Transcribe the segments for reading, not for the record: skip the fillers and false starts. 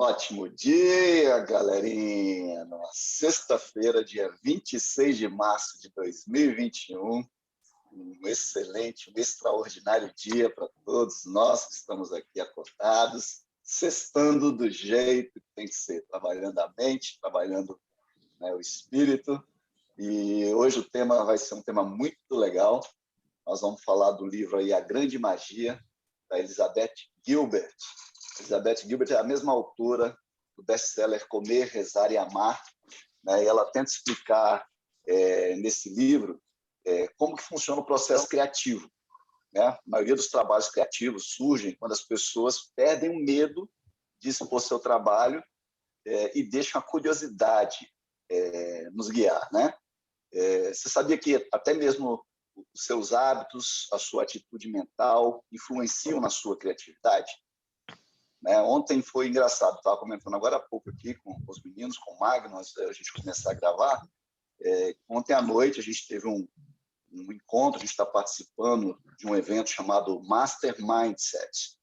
Ótimo dia, galerinha! Numa sexta-feira, dia 26 de março de 2021, um excelente, um extraordinário dia para todos nós que estamos aqui acordados, sextando do jeito que tem que ser, trabalhando a mente, trabalhando, né, o espírito. E hoje o tema vai ser um tema muito legal. Nós vamos falar do livro aí A Grande Magia, da Elizabeth Gilbert. Elizabeth Gilbert é a mesma autora do best-seller Comer, Rezar e Amar, né? E ela tenta explicar nesse livro como que funciona o processo criativo, né? A maioria dos trabalhos criativos surgem quando as pessoas perdem o medo de expor seu trabalho e deixam a curiosidade nos guiar, né? Você sabia que até mesmo os seus hábitos, a sua atitude mental influenciam na sua criatividade? Né? Ontem foi engraçado, estava comentando agora há pouco aqui com os meninos, com o Magno, antes da gente começar a gravar. Ontem à noite a gente teve um encontro, a gente está participando de um evento chamado Master Mindset.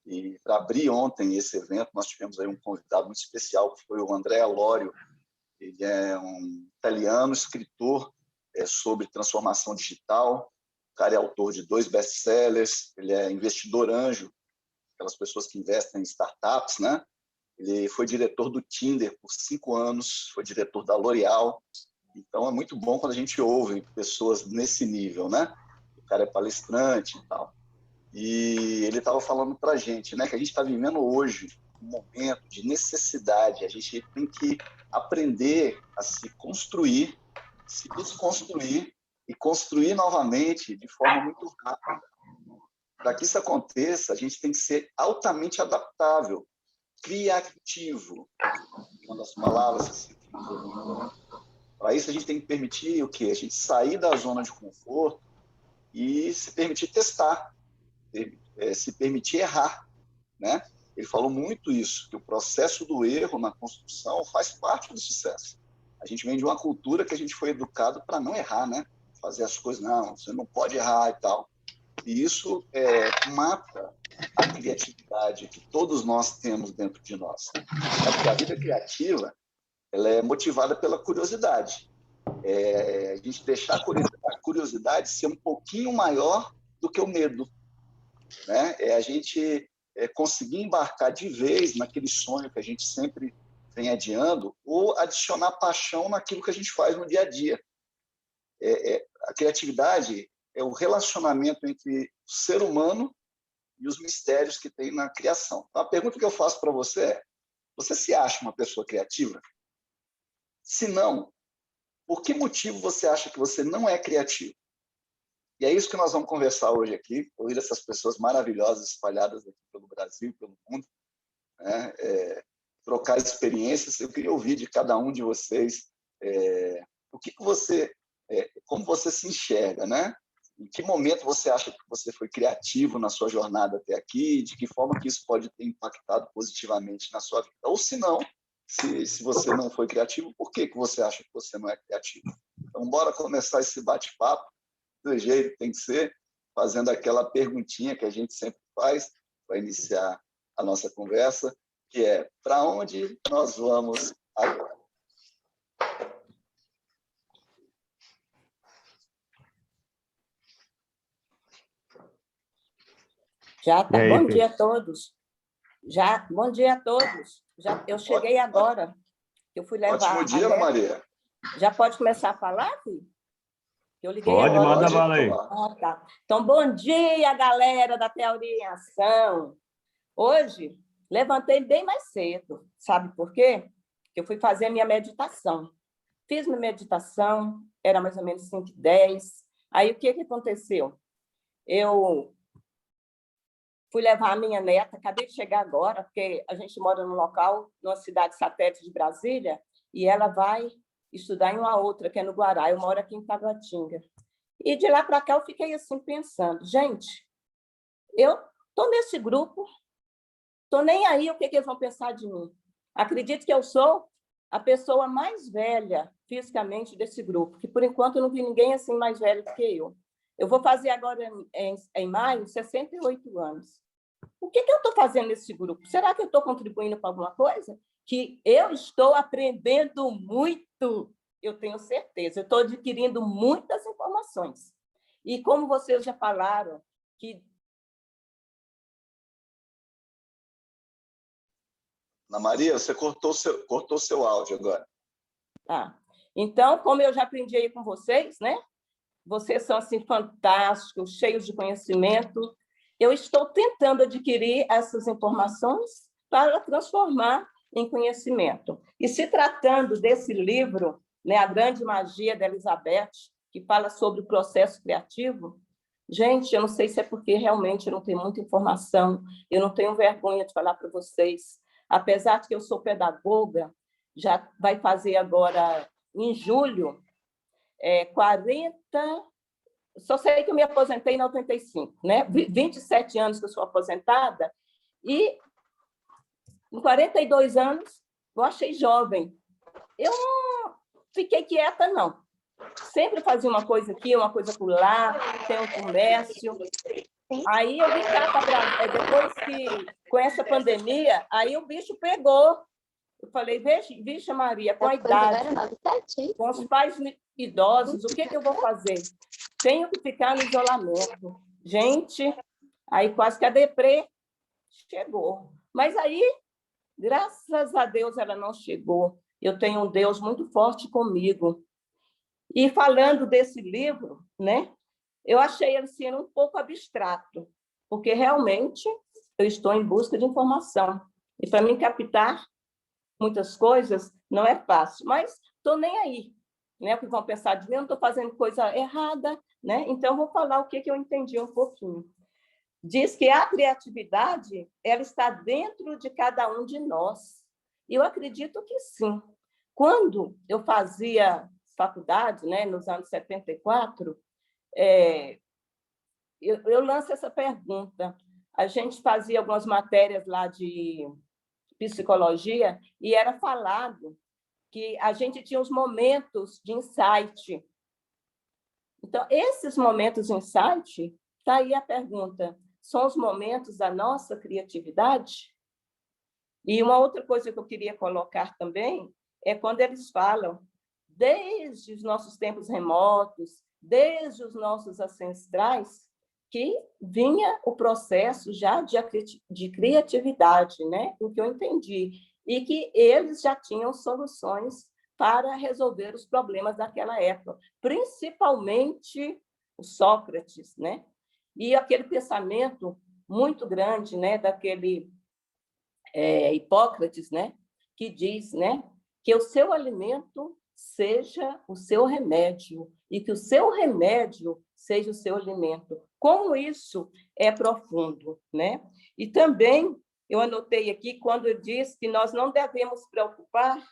E para abrir ontem esse evento, nós tivemos aí um convidado muito especial, que foi o André Alório. Ele é um italiano, escritor sobre transformação digital. O cara é autor de 2 best-sellers, ele é investidor anjo, aquelas pessoas que investem em startups, né? Ele foi diretor do Tinder por 5 anos, foi diretor da L'Oréal. Então, é muito bom quando a gente ouve pessoas nesse nível, né? O cara é palestrante e tal. E ele estava falando para a gente, né, que a gente está vivendo hoje um momento de necessidade. A gente tem que aprender a se construir, se desconstruir e construir novamente de forma muito rápida. Para que isso aconteça, a gente tem que ser altamente adaptável, criativo, uma das palavras que se utiliza muito, né? Para isso, a gente tem que permitir o quê? A gente sair da zona de conforto e se permitir testar, se permitir errar, né? Ele falou muito isso, que o processo do erro na construção faz parte do sucesso. A gente vem de uma cultura que a gente foi educado para não errar, né? Fazer as coisas, não, você não pode errar e tal. E isso mata a criatividade que todos nós temos dentro de nós. Porque a vida criativa, ela é motivada pela curiosidade. A gente deixar a curiosidade ser um pouquinho maior do que o medo, né? A gente conseguir embarcar de vez naquele sonho que a gente sempre vem adiando ou adicionar paixão naquilo que a gente faz no dia a dia. A criatividade é o relacionamento entre o ser humano e os mistérios que tem na criação. Então, a pergunta que eu faço para você é: você se acha uma pessoa criativa? Se não, por que motivo você acha que você não é criativo? E é isso que nós vamos conversar hoje aqui, ouvir essas pessoas maravilhosas espalhadas aqui pelo Brasil, pelo mundo, né? Trocar experiências. Eu queria ouvir de cada um de vocês o que você, como você se enxerga, né? Em que momento você acha que você foi criativo na sua jornada até aqui? De que forma que isso pode ter impactado positivamente na sua vida? Ou se não, se você não foi criativo, por que você acha que você não é criativo? Então, bora começar esse bate-papo do jeito que tem que ser, fazendo aquela perguntinha que a gente sempre faz para iniciar a nossa conversa, que é: para onde nós vamos agora? Já tá. Bom dia a todos. Bom dia a todos. Eu cheguei agora. Eu fui levar. Ótimo dia, Ana Maria. Já pode começar a falar, filho? Eu liguei pode, agora. manda bala aí. Tá. Então, bom dia, galera da Teoria em Ação. Hoje, levantei bem mais cedo. Sabe por quê? Eu fui fazer a minha meditação. Fiz minha meditação, era mais ou menos 5h10. Aí, o que aconteceu? Eu fui levar a minha neta, acabei de chegar agora, porque a gente mora num local, numa cidade satélite de Brasília, e ela vai estudar em uma outra, que é no Guará. Eu moro aqui em Taguatinga. E de lá para cá eu fiquei assim pensando, gente, eu estou nesse grupo, estou nem aí o que eles vão pensar de mim. Acredito que eu sou a pessoa mais velha fisicamente desse grupo, que por enquanto eu não vi ninguém assim mais velho do que eu. Eu vou fazer agora, em maio, 68 anos. o que eu estou fazendo nesse grupo? Será que eu estou contribuindo com alguma coisa? Que eu estou aprendendo muito, eu tenho certeza. Eu estou adquirindo muitas informações. E como vocês já falaram, que... Ana Maria, você cortou seu áudio agora. Então, como eu já aprendi aí com vocês, né? Vocês são assim fantásticos, cheios de conhecimento. Eu estou tentando adquirir essas informações para transformar em conhecimento. E se tratando desse livro, né, A Grande Magia da Elizabeth, que fala sobre o processo criativo, gente, eu não sei se é porque realmente eu não tenho muita informação, eu não tenho vergonha de falar para vocês, apesar de que eu sou pedagoga, já vai fazer agora, em julho, 40... Só sei que eu me aposentei em 95, né? 27 anos que eu sou aposentada, e com 42 anos eu achei jovem. Eu não fiquei quieta, não. Sempre fazia uma coisa aqui, uma coisa acolá, tem um comércio. Aí eu vim cá, depois que, com essa pandemia, aí o bicho pegou. Eu falei, vixe Maria, com a idade, com os pais idosos, o que eu vou fazer? Tenho que ficar no isolamento. Gente, aí quase que a deprê chegou. Mas aí, graças a Deus, ela não chegou. Eu tenho um Deus muito forte comigo. E falando desse livro, né, eu achei ele assim, um pouco abstrato, porque realmente eu estou em busca de informação. E para mim captar muitas coisas não é fácil, mas estou nem aí, né? O que vão pensar de mim, eu não estou fazendo coisa errada, né? Então vou falar o que eu entendi um pouquinho. Diz que a criatividade, ela está dentro de cada um de nós. E eu acredito que sim. Quando eu fazia faculdade, né, nos anos 74, eu lanço essa pergunta. A gente fazia algumas matérias lá de psicologia, e era falado que a gente tinha os momentos de insight. Então, esses momentos de insight, está aí a pergunta, são os momentos da nossa criatividade? E uma outra coisa que eu queria colocar também é quando eles falam, desde os nossos tempos remotos, desde os nossos ancestrais, que vinha o processo já de criatividade, né? O que eu entendi, e que eles já tinham soluções para resolver os problemas daquela época, principalmente o Sócrates, né? E aquele pensamento muito grande, né, daquele Hipócrates, né, que diz, né, que o seu alimento seja o seu remédio e que o seu remédio seja o seu alimento. Como isso é profundo, né? E também eu anotei aqui quando diz que nós não devemos preocupar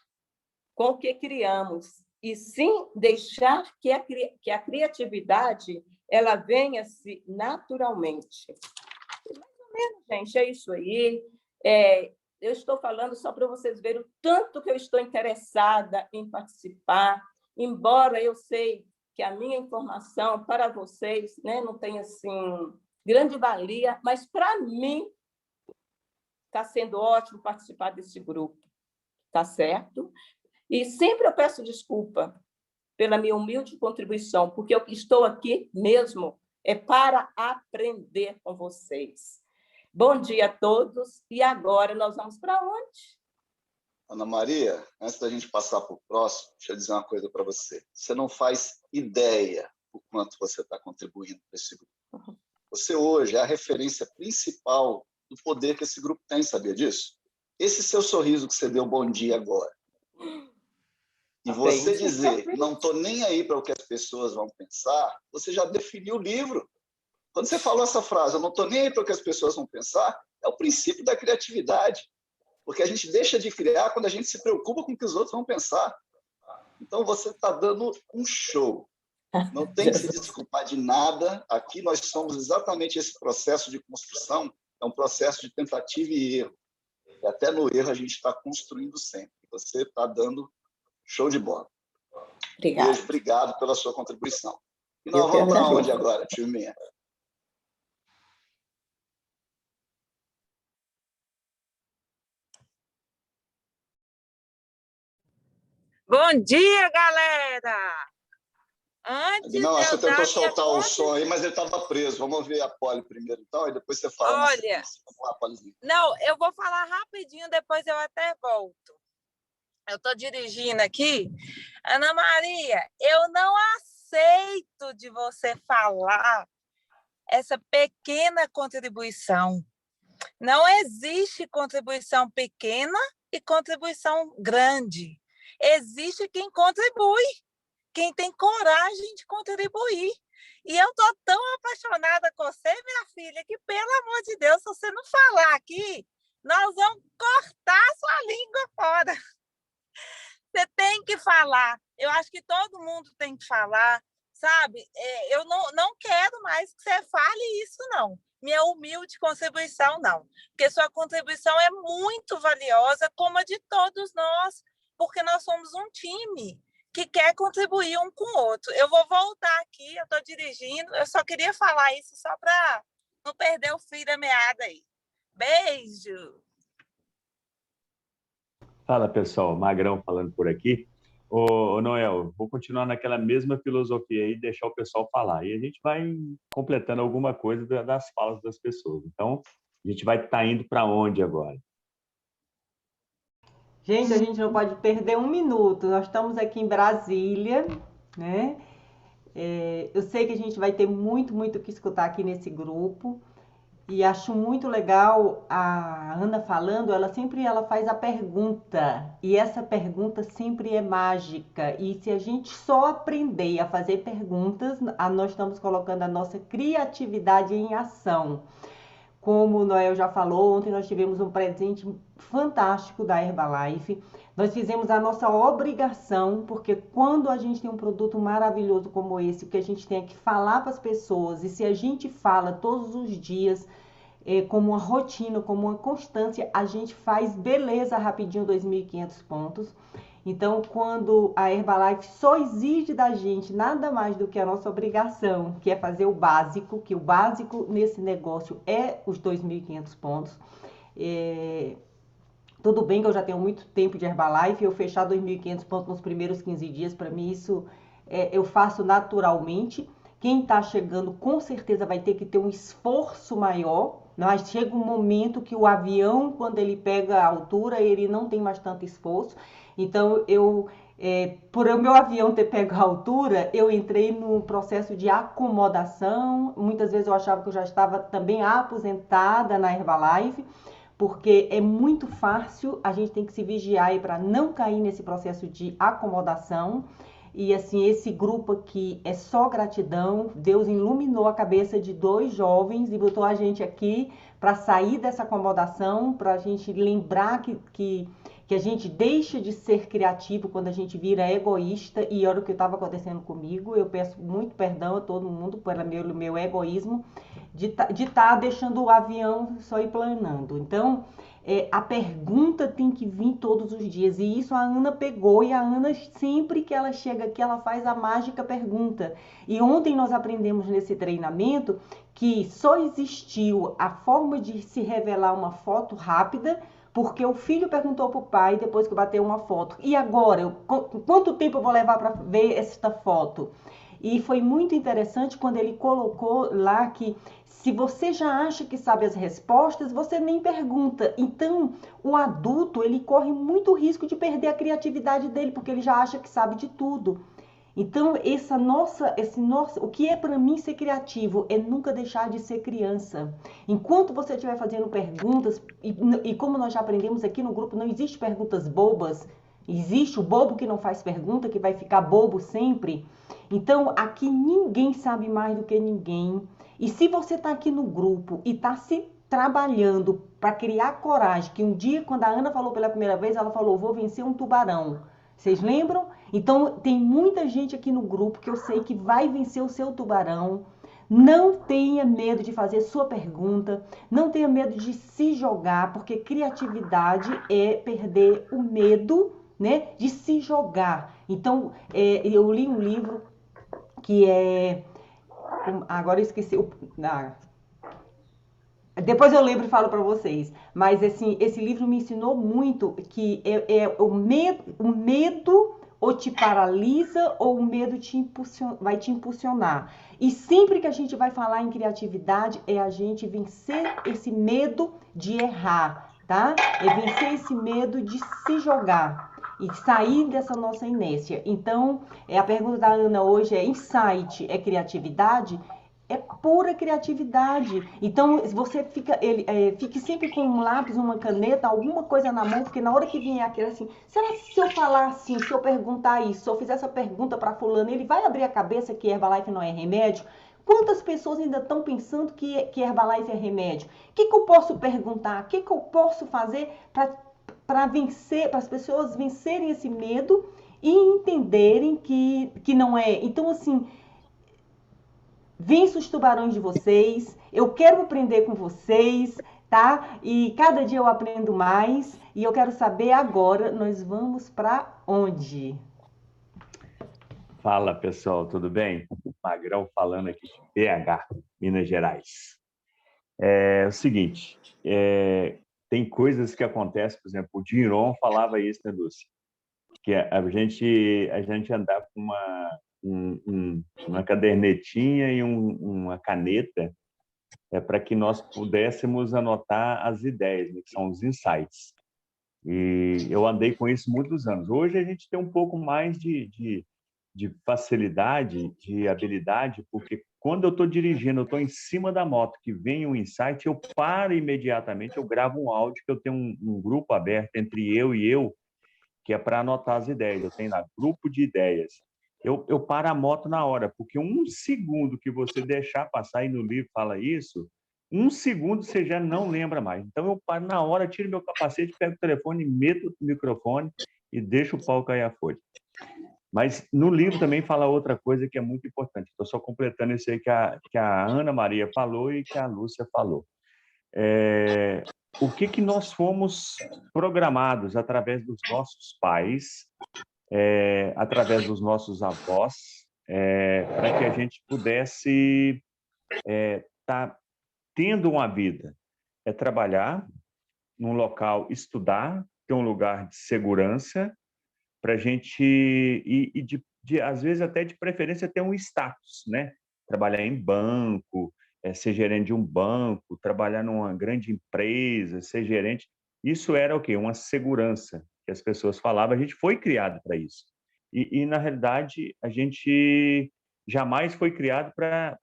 com o que criamos, e sim deixar que a criatividade ela venha-se naturalmente. Mais ou menos, gente, é isso aí. Eu estou falando só para vocês verem o tanto que eu estou interessada em participar, embora eu sei que a minha informação para vocês, né, não tenha assim, grande valia, mas para mim está sendo ótimo participar desse grupo, tá certo? E sempre eu peço desculpa pela minha humilde contribuição, porque eu estou aqui mesmo para aprender com vocês. Bom dia a todos. E agora nós vamos para onde? Ana Maria, antes da gente passar para o próximo, deixa eu dizer uma coisa para você. Você não faz ideia do quanto você está contribuindo para esse grupo. Você hoje é a referência principal do poder que esse grupo tem, sabia disso? Esse seu sorriso que você deu bom dia agora. E você dizer, não estou nem aí para o que as pessoas vão pensar, você já definiu o livro. Quando você falou essa frase, eu não estou nem aí para o que as pessoas vão pensar, é o princípio da criatividade. Porque a gente deixa de criar quando a gente se preocupa com o que os outros vão pensar. Então, você está dando um show. Não tem que se desculpar de nada. Aqui nós somos exatamente esse processo de construção, é um processo de tentativa e erro. E até no erro a gente está construindo sempre. Você está dando show de bola. Obrigada. Beijo, obrigado pela sua contribuição. E nós vamos para onde agora, tio Minha? Bom dia, galera! Antes Não, de você eu dar tentou minha soltar o som aí, mas ele estava preso. Vamos ouvir a Polly primeiro, então, e depois você fala na Olha, sequência. Vamos lá, Pollyzinha. não, eu vou falar rapidinho, depois eu até volto. Eu estou dirigindo aqui. Ana Maria, eu não aceito de você falar essa pequena contribuição. Não existe contribuição pequena e contribuição grande. Existe quem contribui, quem tem coragem de contribuir. E eu estou tão apaixonada com você, minha filha, que, pelo amor de Deus, se você não falar aqui, nós vamos cortar a sua língua fora. Você tem que falar. Eu acho que todo mundo tem que falar, sabe? Eu não quero mais que você fale isso, não. Minha humilde contribuição, não. Porque sua contribuição é muito valiosa, como a de todos nós, porque nós somos um time que quer contribuir um com o outro. Eu vou voltar aqui, eu estou dirigindo, eu só queria falar isso só para não perder o fio da meada aí. Beijo! Fala, pessoal. Magrão falando por aqui. Ô, Noel, vou continuar naquela mesma filosofia aí, deixar o pessoal falar. E a gente vai completando alguma coisa das falas das pessoas. Então, a gente vai estar indo para onde agora? Gente, a gente não pode perder um minuto. Nós estamos aqui em Brasília, né? Eu sei que a gente vai ter muito o que escutar aqui nesse grupo. E acho muito legal a Ana falando, ela faz a pergunta, e essa pergunta sempre é mágica. E se a gente só aprender a fazer perguntas, nós estamos colocando a nossa criatividade em ação. Como o Noel já falou, ontem nós tivemos um presente fantástico da Herbalife. Nós fizemos a nossa obrigação, porque quando a gente tem um produto maravilhoso como esse, o que a gente tem é que falar para as pessoas, e se a gente fala todos os dias, como uma rotina, como uma constância, a gente faz beleza rapidinho 2.500 pontos. Então, quando a Herbalife só exige da gente nada mais do que a nossa obrigação, que é fazer o básico, que o básico nesse negócio é os 2.500 pontos. Tudo bem que eu já tenho muito tempo de Herbalife, eu fechar 2.500 pontos nos primeiros 15 dias, para mim isso eu faço naturalmente. Quem está chegando com certeza vai ter que ter um esforço maior, mas chega um momento que o avião, quando ele pega a altura, ele não tem mais tanto esforço. Então, por o meu avião ter pego a altura, eu entrei num processo de acomodação. Muitas vezes eu achava que eu já estava também aposentada na Herbalife, porque é muito fácil, a gente tem que se vigiar para não cair nesse processo de acomodação. E assim, esse grupo aqui é só gratidão. Deus iluminou a cabeça de 2 jovens e botou a gente aqui para sair dessa acomodação, para a gente lembrar que a gente deixa de ser criativo quando a gente vira egoísta. E olha o que estava acontecendo comigo. Eu peço muito perdão a todo mundo pelo meu egoísmo de estar deixando o avião só ir planando. Então, a pergunta tem que vir todos os dias. E isso a Ana pegou, e a Ana, sempre que ela chega aqui, ela faz a mágica pergunta. E ontem nós aprendemos nesse treinamento que só existiu a forma de se revelar uma foto rápida, porque o filho perguntou para o pai depois que bateu uma foto. E agora? Quanto tempo eu vou levar para ver esta foto? E foi muito interessante quando ele colocou lá que se você já acha que sabe as respostas, você nem pergunta. Então, o adulto, ele corre muito risco de perder a criatividade dele, porque ele já acha que sabe de tudo. Então, o que é para mim ser criativo é nunca deixar de ser criança. Enquanto você estiver fazendo perguntas, e como nós já aprendemos aqui no grupo, não existe perguntas bobas, existe o bobo que não faz pergunta, que vai ficar bobo sempre. Então, aqui ninguém sabe mais do que ninguém. E se você está aqui no grupo e está se trabalhando para criar coragem, que um dia, quando a Ana falou pela primeira vez, ela falou, vou vencer um tubarão. Vocês lembram? Então, tem muita gente aqui no grupo que eu sei que vai vencer o seu tubarão. Não tenha medo de fazer sua pergunta, não tenha medo de se jogar, porque criatividade é perder o medo, né, de se jogar. Então, eu li um livro que agora eu esqueci. Depois eu lembro e falo para vocês. Mas assim, esse livro me ensinou muito que o medo ou te paralisa, ou o medo vai te impulsionar. E sempre que a gente vai falar em criatividade, é a gente vencer esse medo de errar, tá? É vencer esse medo de se jogar e sair dessa nossa inércia. Então, a pergunta da Ana hoje é: insight é criatividade? É pura criatividade. Então, você fique sempre com um lápis, uma caneta, alguma coisa na mão, porque na hora que vier aquele assim, será que se eu falar assim, se eu perguntar isso, se eu fizer essa pergunta para fulano, ele vai abrir a cabeça que Herbalife não é remédio? Quantas pessoas ainda estão pensando que Herbalife é remédio? O que eu posso perguntar? O que eu posso fazer para vencer, para as pessoas vencerem esse medo e entenderem que não é? Então, assim, vença os tubarões de vocês, eu quero aprender com vocês, tá? E cada dia eu aprendo mais e eu quero saber agora, nós vamos para onde? Fala, pessoal, tudo bem? Magrão falando aqui de BH, Minas Gerais. É o seguinte, tem coisas que acontecem, por exemplo, o Diron falava isso, né, Lúcia? Que a gente andava com uma cadernetinha e uma caneta para que nós pudéssemos anotar as ideias, né, que são os insights. E eu andei com isso muitos anos. Hoje a gente tem um pouco mais de facilidade, de habilidade, porque quando eu estou dirigindo, eu estou em cima da moto, que vem um insight, eu paro imediatamente, eu gravo um áudio, que eu tenho um grupo aberto entre eu e eu, que é para anotar as ideias. Eu tenho lá grupo de ideias. Eu paro a moto na hora, porque um segundo que você deixar passar, e no livro fala isso, um segundo você já não lembra mais. Então eu paro na hora, tiro meu capacete, pego o telefone, meto o microfone e deixo o pau cair a folha. Mas no livro também fala outra coisa que é muito importante. Estou só completando isso aí que a Ana Maria falou e que a Lúcia falou. O que nós fomos programados através dos nossos pais, através dos nossos avós, para que a gente pudesse estar tendo uma vida. É trabalhar num local, estudar, ter um lugar de segurança, para a gente, às vezes até de preferência, ter um status, né? Trabalhar em banco, ser gerente de um banco, trabalhar numa grande empresa, ser gerente. Isso era o quê? Uma segurança que as pessoas falavam. A gente foi criado para isso. E, na realidade, a gente jamais foi criado para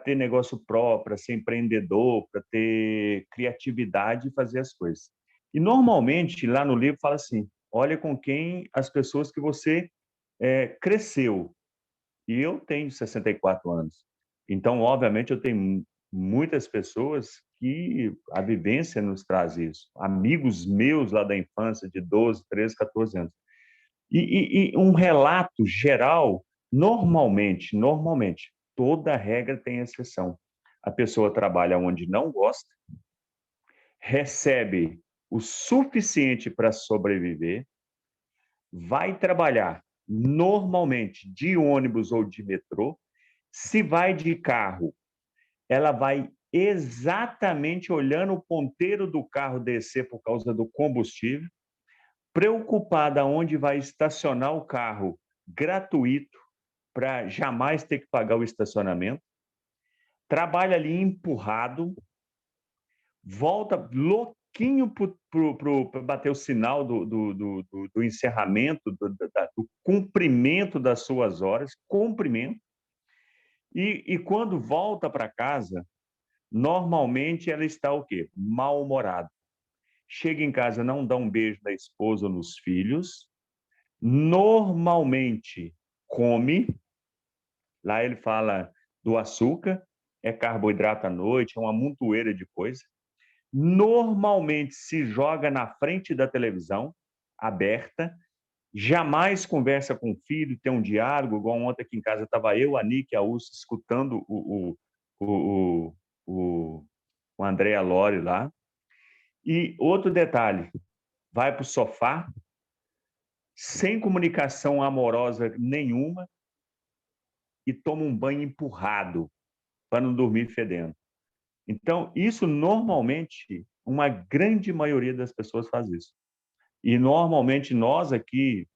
ter negócio próprio, para ser empreendedor, para ter criatividade e fazer as coisas. E, normalmente, lá no livro fala assim: olha com quem as pessoas que você cresceu. E eu tenho 64 anos. Então, obviamente, eu tenho muitas pessoas que a vivência nos traz isso. Amigos meus lá da infância, de 12, 13, 14 anos. E um relato geral, normalmente, toda regra tem exceção. A pessoa trabalha onde não gosta, recebe o suficiente para sobreviver, vai trabalhar normalmente de ônibus ou de metrô. Se vai de carro, ela vai exatamente olhando o ponteiro do carro descer por causa do combustível, preocupada onde vai estacionar o carro gratuito, para jamais ter que pagar o estacionamento, trabalha ali empurrado, volta louquinho para bater o sinal do encerramento, do cumprimento das suas horas, cumprimento, e quando volta para casa, normalmente ela está o quê? Mal-humorada. Chega em casa, não dá um beijo na esposa ou nos filhos, normalmente come, lá ele fala do açúcar, é carboidrato à noite, é uma montoeira de coisa. Normalmente se joga na frente da televisão, aberta, jamais conversa com o filho, tem um diálogo, igual ontem aqui em casa estava eu, a Nick e a Úrsula escutando o André Lore lá. E outro detalhe, vai para o sofá, sem comunicação amorosa nenhuma, e toma um banho empurrado, para não dormir fedendo. Então, isso normalmente, uma grande maioria das pessoas faz isso. E normalmente nós aqui,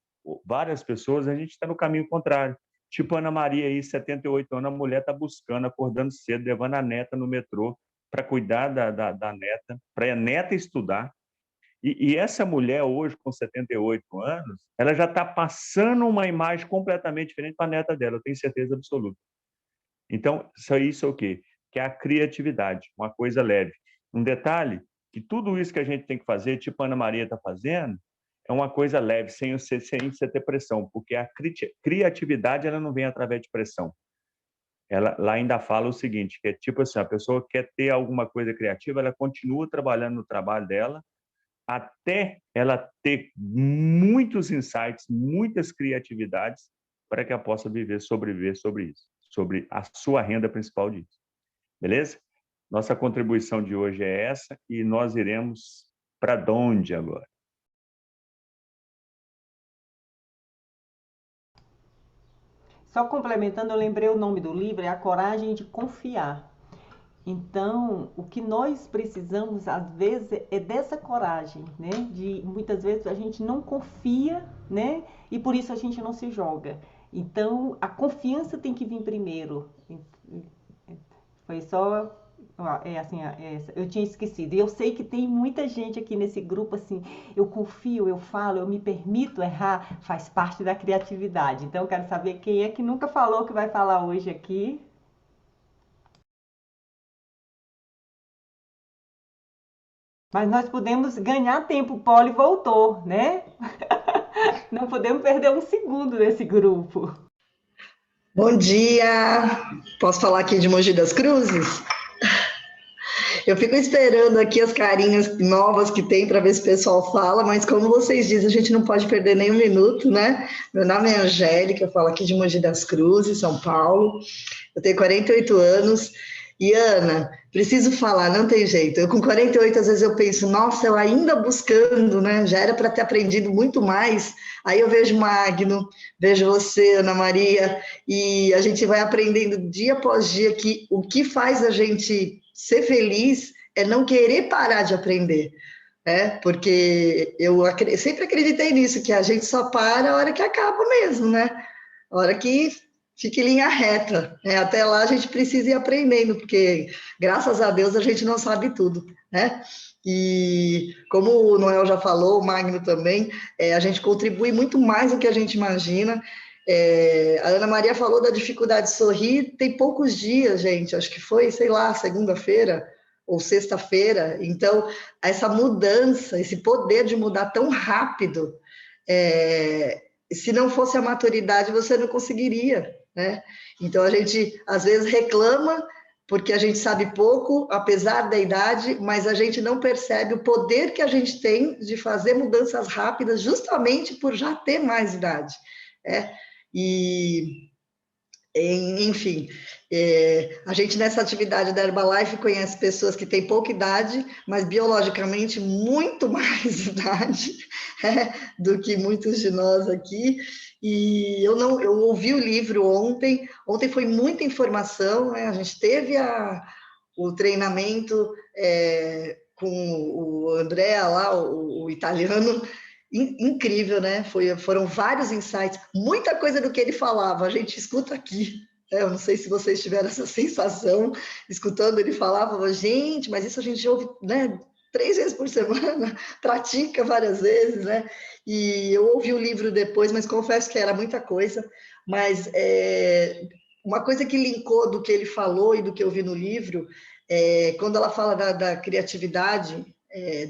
várias pessoas, a gente está no caminho contrário. Tipo Ana Maria aí, 78 anos, a mulher está buscando, acordando cedo, levando a neta no metrô para cuidar da neta, para a neta estudar. E essa mulher hoje, com 78 anos, ela já está passando uma imagem completamente diferente para a neta dela, eu tenho certeza absoluta. Então, isso é o quê? Que é a criatividade, uma coisa leve. Um detalhe, que tudo isso que a gente tem que fazer, tipo a Ana Maria está fazendo, é uma coisa leve, sem você ter pressão, porque a criatividade ela não vem através de pressão. Ela lá ainda fala o seguinte, que é tipo assim, a pessoa quer ter alguma coisa criativa, ela continua trabalhando no trabalho dela, até ela ter muitos insights, muitas criatividades, para que ela possa sobreviver sobre isso, sobre a sua renda principal disso. Beleza? Nossa contribuição de hoje é essa e nós iremos para onde agora? Só complementando, eu lembrei o nome do livro, é A Coragem de Confiar. Então, o que nós precisamos, às vezes, é dessa coragem, né? Muitas vezes a gente não confia, né? E por isso a gente não se joga. Então, a confiança tem que vir primeiro. Foi só... eu tinha esquecido. E eu sei que tem muita gente aqui nesse grupo, assim, eu confio, eu falo, eu me permito errar, faz parte da criatividade. Então, eu quero saber quem é que nunca falou que vai falar hoje aqui. Mas nós podemos ganhar tempo, o Poli voltou, né? Não podemos perder um segundo nesse grupo. Bom dia! Posso falar aqui de Mogi das Cruzes? Eu fico esperando aqui as carinhas novas que tem para ver se o pessoal fala, mas como vocês dizem, a gente não pode perder nem um minuto, né? Meu nome é Angélica, eu falo aqui de Mogi das Cruzes, São Paulo. Eu tenho 48 anos. E, Ana, preciso falar, não tem jeito. Eu com 48, às vezes eu penso, nossa, eu ainda buscando, né? Já era para ter aprendido muito mais. Aí eu vejo Magno, vejo você, Ana Maria, e a gente vai aprendendo dia após dia que o que faz a gente ser feliz é não querer parar de aprender, né? Porque eu sempre acreditei nisso, que a gente só para a hora que acaba mesmo, né? A hora que fica em linha reta, né? Até lá a gente precisa ir aprendendo, porque graças a Deus a gente não sabe tudo, né? E como o Noel já falou, o Magno também, a gente contribui muito mais do que a gente imagina. A Ana Maria falou da dificuldade de sorrir, tem poucos dias, gente, acho que foi, sei lá, segunda-feira ou sexta-feira. Então, essa mudança, esse poder de mudar tão rápido, se não fosse a maturidade, você não conseguiria, né? Então, a gente, às vezes, reclama porque a gente sabe pouco, apesar da idade, mas a gente não percebe o poder que a gente tem de fazer mudanças rápidas justamente por já ter mais idade, né? E, enfim, a gente nessa atividade da Herbalife conhece pessoas que têm pouca idade, mas biologicamente muito mais idade do que muitos de nós aqui. E eu ouvi o livro ontem foi muita informação, né? A gente teve o treinamento com o André lá, o italiano, incrível, né? Foram vários insights, muita coisa do que ele falava, a gente escuta aqui. Eu não sei se vocês tiveram essa sensação, escutando ele falava, gente, mas isso a gente ouve, né, 3 vezes por semana, pratica várias vezes, né? E eu ouvi o livro depois, mas confesso que era muita coisa, mas uma coisa que linkou do que ele falou e do que eu vi no livro, quando ela fala da criatividade,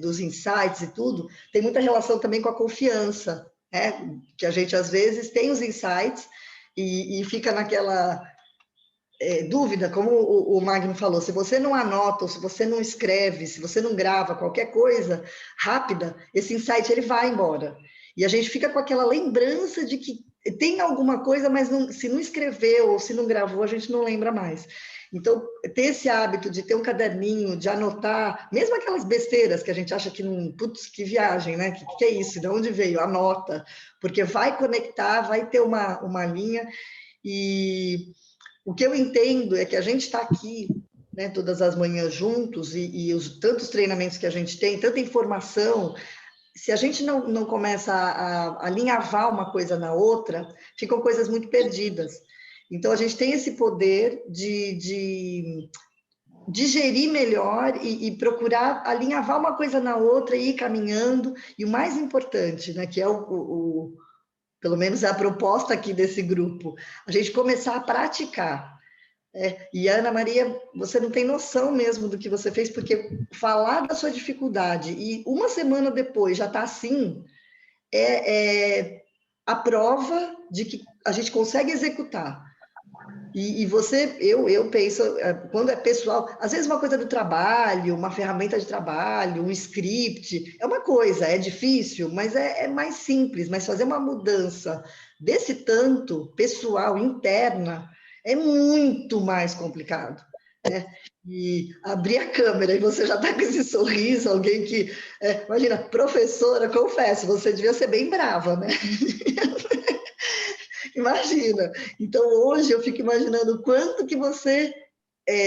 dos insights e tudo, tem muita relação também com a confiança, né? Que a gente, às vezes, tem os insights e fica naquela dúvida, como o Magno falou, se você não anota, ou se você não escreve, se você não grava qualquer coisa rápida, esse insight ele vai embora. E a gente fica com aquela lembrança de que tem alguma coisa, mas se não escreveu ou se não gravou, a gente não lembra mais. Então, ter esse hábito de ter um caderninho, de anotar, mesmo aquelas besteiras que a gente acha que não... Putz, que viagem, né? Que é isso? De onde veio? Anota. Porque vai conectar, vai ter uma linha. E o que eu entendo é que a gente está aqui, né, todas as manhãs juntos, e tantos treinamentos que a gente tem, tanta informação, se a gente não começa a alinhavar uma coisa na outra, ficam coisas muito perdidas. Então, a gente tem esse poder de digerir melhor e procurar alinhavar uma coisa na outra e ir caminhando. E o mais importante, né, que é pelo menos é a proposta aqui desse grupo, a gente começar a praticar. E Ana Maria, você não tem noção mesmo do que você fez, porque falar da sua dificuldade e uma semana depois já está assim, é a prova de que a gente consegue executar. E você, eu penso, quando é pessoal, às vezes uma coisa do trabalho, uma ferramenta de trabalho, um script, é uma coisa, é difícil, mas é mais simples, mas fazer uma mudança desse tanto, pessoal, interna, é muito mais complicado, né? E abrir a câmera e você já está com esse sorriso, alguém que, imagina, professora, confesso, você devia ser bem brava, né? Imagina. Então, hoje eu fico imaginando o quanto que você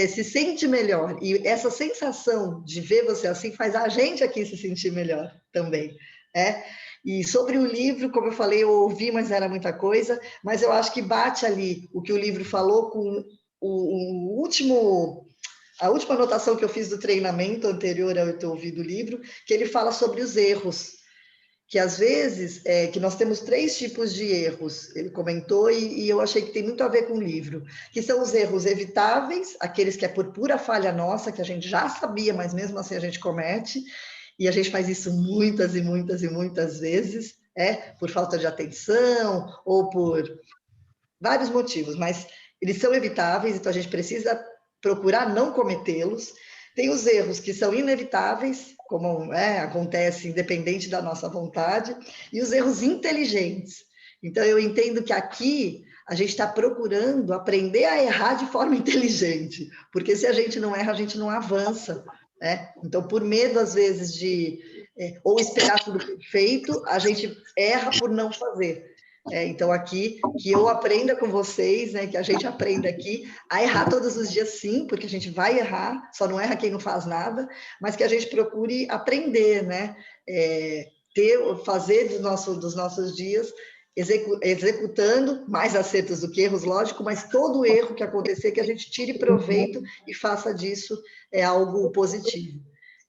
se sente melhor. E essa sensação de ver você assim faz a gente aqui se sentir melhor também. E sobre o livro, como eu falei, eu ouvi, mas era muita coisa, mas eu acho que bate ali o que o livro falou com a última anotação que eu fiz do treinamento anterior ao eu ter ouvido o livro, que ele fala sobre os erros, que às vezes, que nós temos 3 tipos de erros, ele comentou, e eu achei que tem muito a ver com o livro, que são os erros evitáveis, aqueles que é por pura falha nossa, que a gente já sabia, mas mesmo assim a gente comete, e a gente faz isso muitas e muitas e muitas vezes, por falta de atenção, ou por vários motivos, mas eles são evitáveis, então a gente precisa procurar não cometê-los. Tem os erros que são inevitáveis, como acontece independente da nossa vontade, e os erros inteligentes. Então, eu entendo que aqui a gente está procurando aprender a errar de forma inteligente, porque se a gente não erra, a gente não avança. Então, por medo, às vezes, de ou esperar tudo perfeito, a gente erra por não fazer. Então, aqui, que eu aprenda com vocês, né, que a gente aprenda aqui a errar todos os dias, sim, porque a gente vai errar, só não erra quem não faz nada, mas que a gente procure aprender, né, fazer dos nossos dias, executando mais acertos do que erros, lógico, mas todo erro que acontecer, que a gente tire proveito e faça disso algo positivo.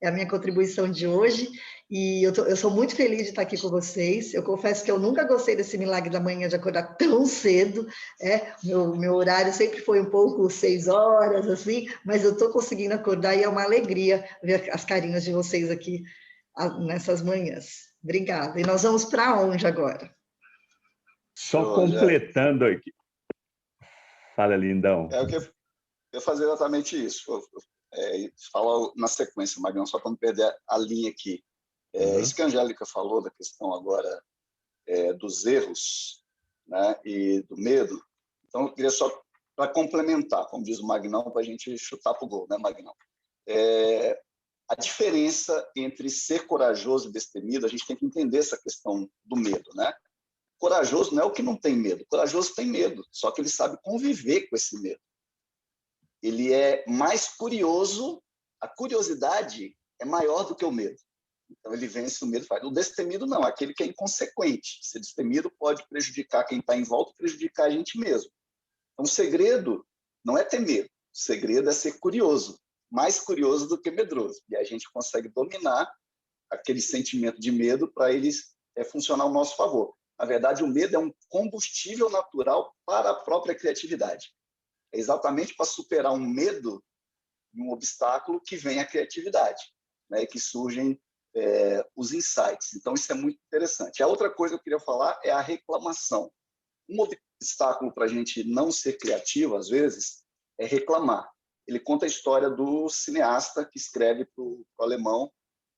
É a minha contribuição de hoje. E eu sou muito feliz de estar aqui com vocês. Eu confesso que eu nunca gostei desse milagre da manhã de acordar tão cedo. Meu horário sempre foi um pouco 6 horas, assim, mas eu estou conseguindo acordar e é uma alegria ver as carinhas de vocês aqui nessas manhãs. Obrigada. E nós vamos para onde agora? Só completando aqui. Fala, lindão. Eu queria fazer exatamente isso. Fala na sequência, Magrão, só para não perder a linha aqui. Isso que a Angélica falou, da questão agora dos erros, né, e do medo. Então, eu queria só, para complementar, como diz o Magnão, para a gente chutar para o gol, né, Magnão? A diferença entre ser corajoso e destemido, a gente tem que entender essa questão do medo, né? Corajoso não é o que não tem medo. Corajoso tem medo, só que ele sabe conviver com esse medo. Ele é mais curioso, a curiosidade é maior do que o medo. Então, ele vence o medo. O destemido não, aquele que é inconsequente. Ser destemido pode prejudicar quem está em volta e prejudicar a gente mesmo. Então, o segredo não é ter medo. O segredo é ser curioso. Mais curioso do que medroso. E a gente consegue dominar aquele sentimento de medo para ele funcionar ao nosso favor. Na verdade, o medo é um combustível natural para a própria criatividade. É exatamente para superar um medo, um obstáculo, que vem a criatividade, né? Que surgem os insights. Então, isso é muito interessante. A outra coisa que eu queria falar é a reclamação. Um obstáculo para a gente não ser criativo, às vezes, é reclamar. Ele conta a história do cineasta que escreve para o alemão,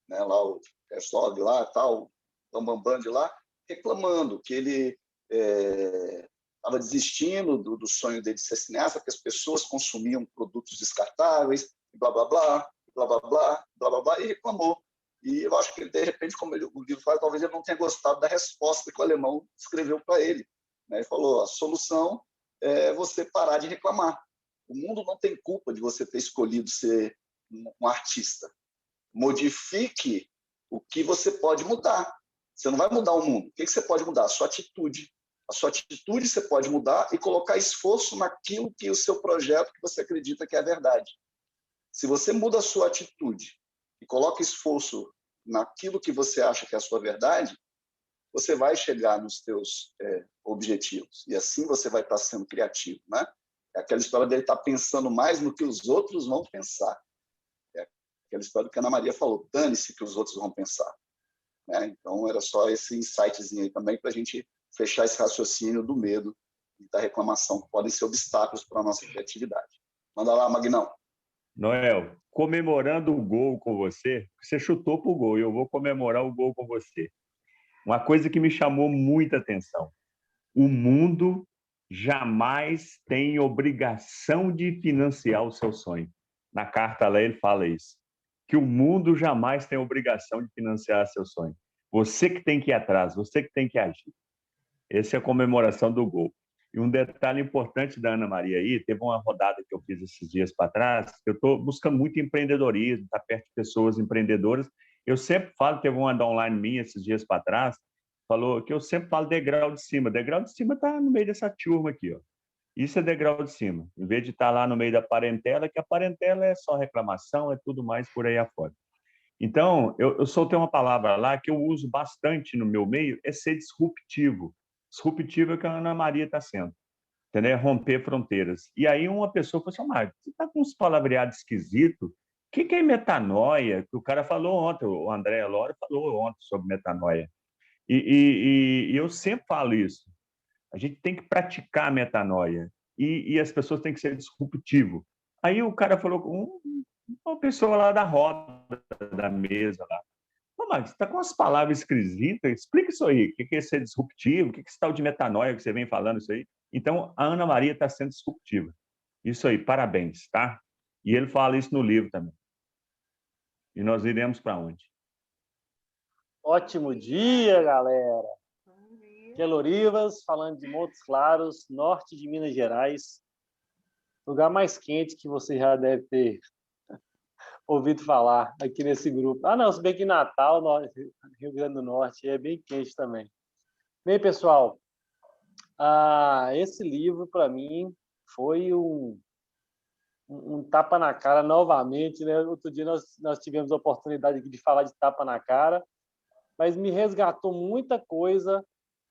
né, lá o Herzog, lá, tal, o Bambam de lá, reclamando que ele estava desistindo do sonho dele de ser cineasta, porque as pessoas consumiam produtos descartáveis, blá, blá, blá, blá, blá, blá, blá, blá, blá, e reclamou. E eu acho que, de repente, como o livro fala, talvez ele não tenha gostado da resposta que o alemão escreveu para ele. Né? Ele falou, a solução é você parar de reclamar. O mundo não tem culpa de você ter escolhido ser um artista. Modifique o que você pode mudar. Você não vai mudar o mundo. O que você pode mudar? A sua atitude. A sua atitude você pode mudar e colocar esforço naquilo que o seu projeto que você acredita que é a verdade. Se você muda a sua atitude e coloca esforço naquilo que você acha que é a sua verdade, você vai chegar nos seus objetivos. E assim você vai estar sendo criativo, né? É aquela história dele estar pensando mais no que os outros vão pensar. É aquela história que a Ana Maria falou, dane-se que os outros vão pensar. Né? Então, era só esse insightzinho aí também para a gente fechar esse raciocínio do medo e da reclamação, que podem ser obstáculos para a nossa criatividade. Manda lá, Magnão. Noel, comemorando o gol com você, você chutou para o gol e eu vou comemorar o gol com você. Uma coisa que me chamou muita atenção: o mundo jamais tem obrigação de financiar o seu sonho. Na carta lá ele fala isso, que o mundo jamais tem obrigação de financiar seu sonho. Você que tem que ir atrás, você que tem que agir. Essa é a comemoração do gol. E um detalhe importante da Ana Maria aí, teve uma rodada que eu fiz esses dias para trás, eu estou buscando muito empreendedorismo, estar perto de pessoas empreendedoras. Eu sempre falo, teve uma online minha esses dias para trás, falou que eu sempre falo degrau de cima. Degrau de cima está no meio dessa turma aqui, ó. Isso é degrau de cima. Em vez de estar lá no meio da parentela, que a parentela é só reclamação, é tudo mais por aí afora. Então, eu soltei uma palavra lá que eu uso bastante no meu meio, é ser disruptivo. Disruptivo é o que a Ana Maria está sendo. Entendeu? É romper fronteiras. E aí uma pessoa falou assim, Marcos, você está com uns palavreados esquisitos? O que é metanoia? Que o cara falou ontem, o André Lora falou ontem sobre metanoia. E eu sempre falo isso. A gente tem que praticar a metanoia. E as pessoas têm que ser disruptivo. Aí o cara falou com uma pessoa lá da roda, da mesa lá. Ô, Marcos, você está com umas palavras esquisitas? Explica isso aí. O que é ser disruptivo? O que é esse tal de metanoia que você vem falando isso aí? Então, a Ana Maria está sendo disruptiva. Isso aí, parabéns, tá? E ele fala isso no livro também. E nós iremos para onde? Ótimo dia, galera! Kelo Rivas, falando de Montes Claros, norte de Minas Gerais. Lugar mais quente que você já deve ter ouvido falar aqui nesse grupo. Ah, não, se bem que Natal, Rio Grande do Norte, é bem quente também. Bem, pessoal, esse livro, para mim, foi um tapa na cara novamente, né? Outro dia nós tivemos a oportunidade aqui de falar de tapa na cara, mas me resgatou muita coisa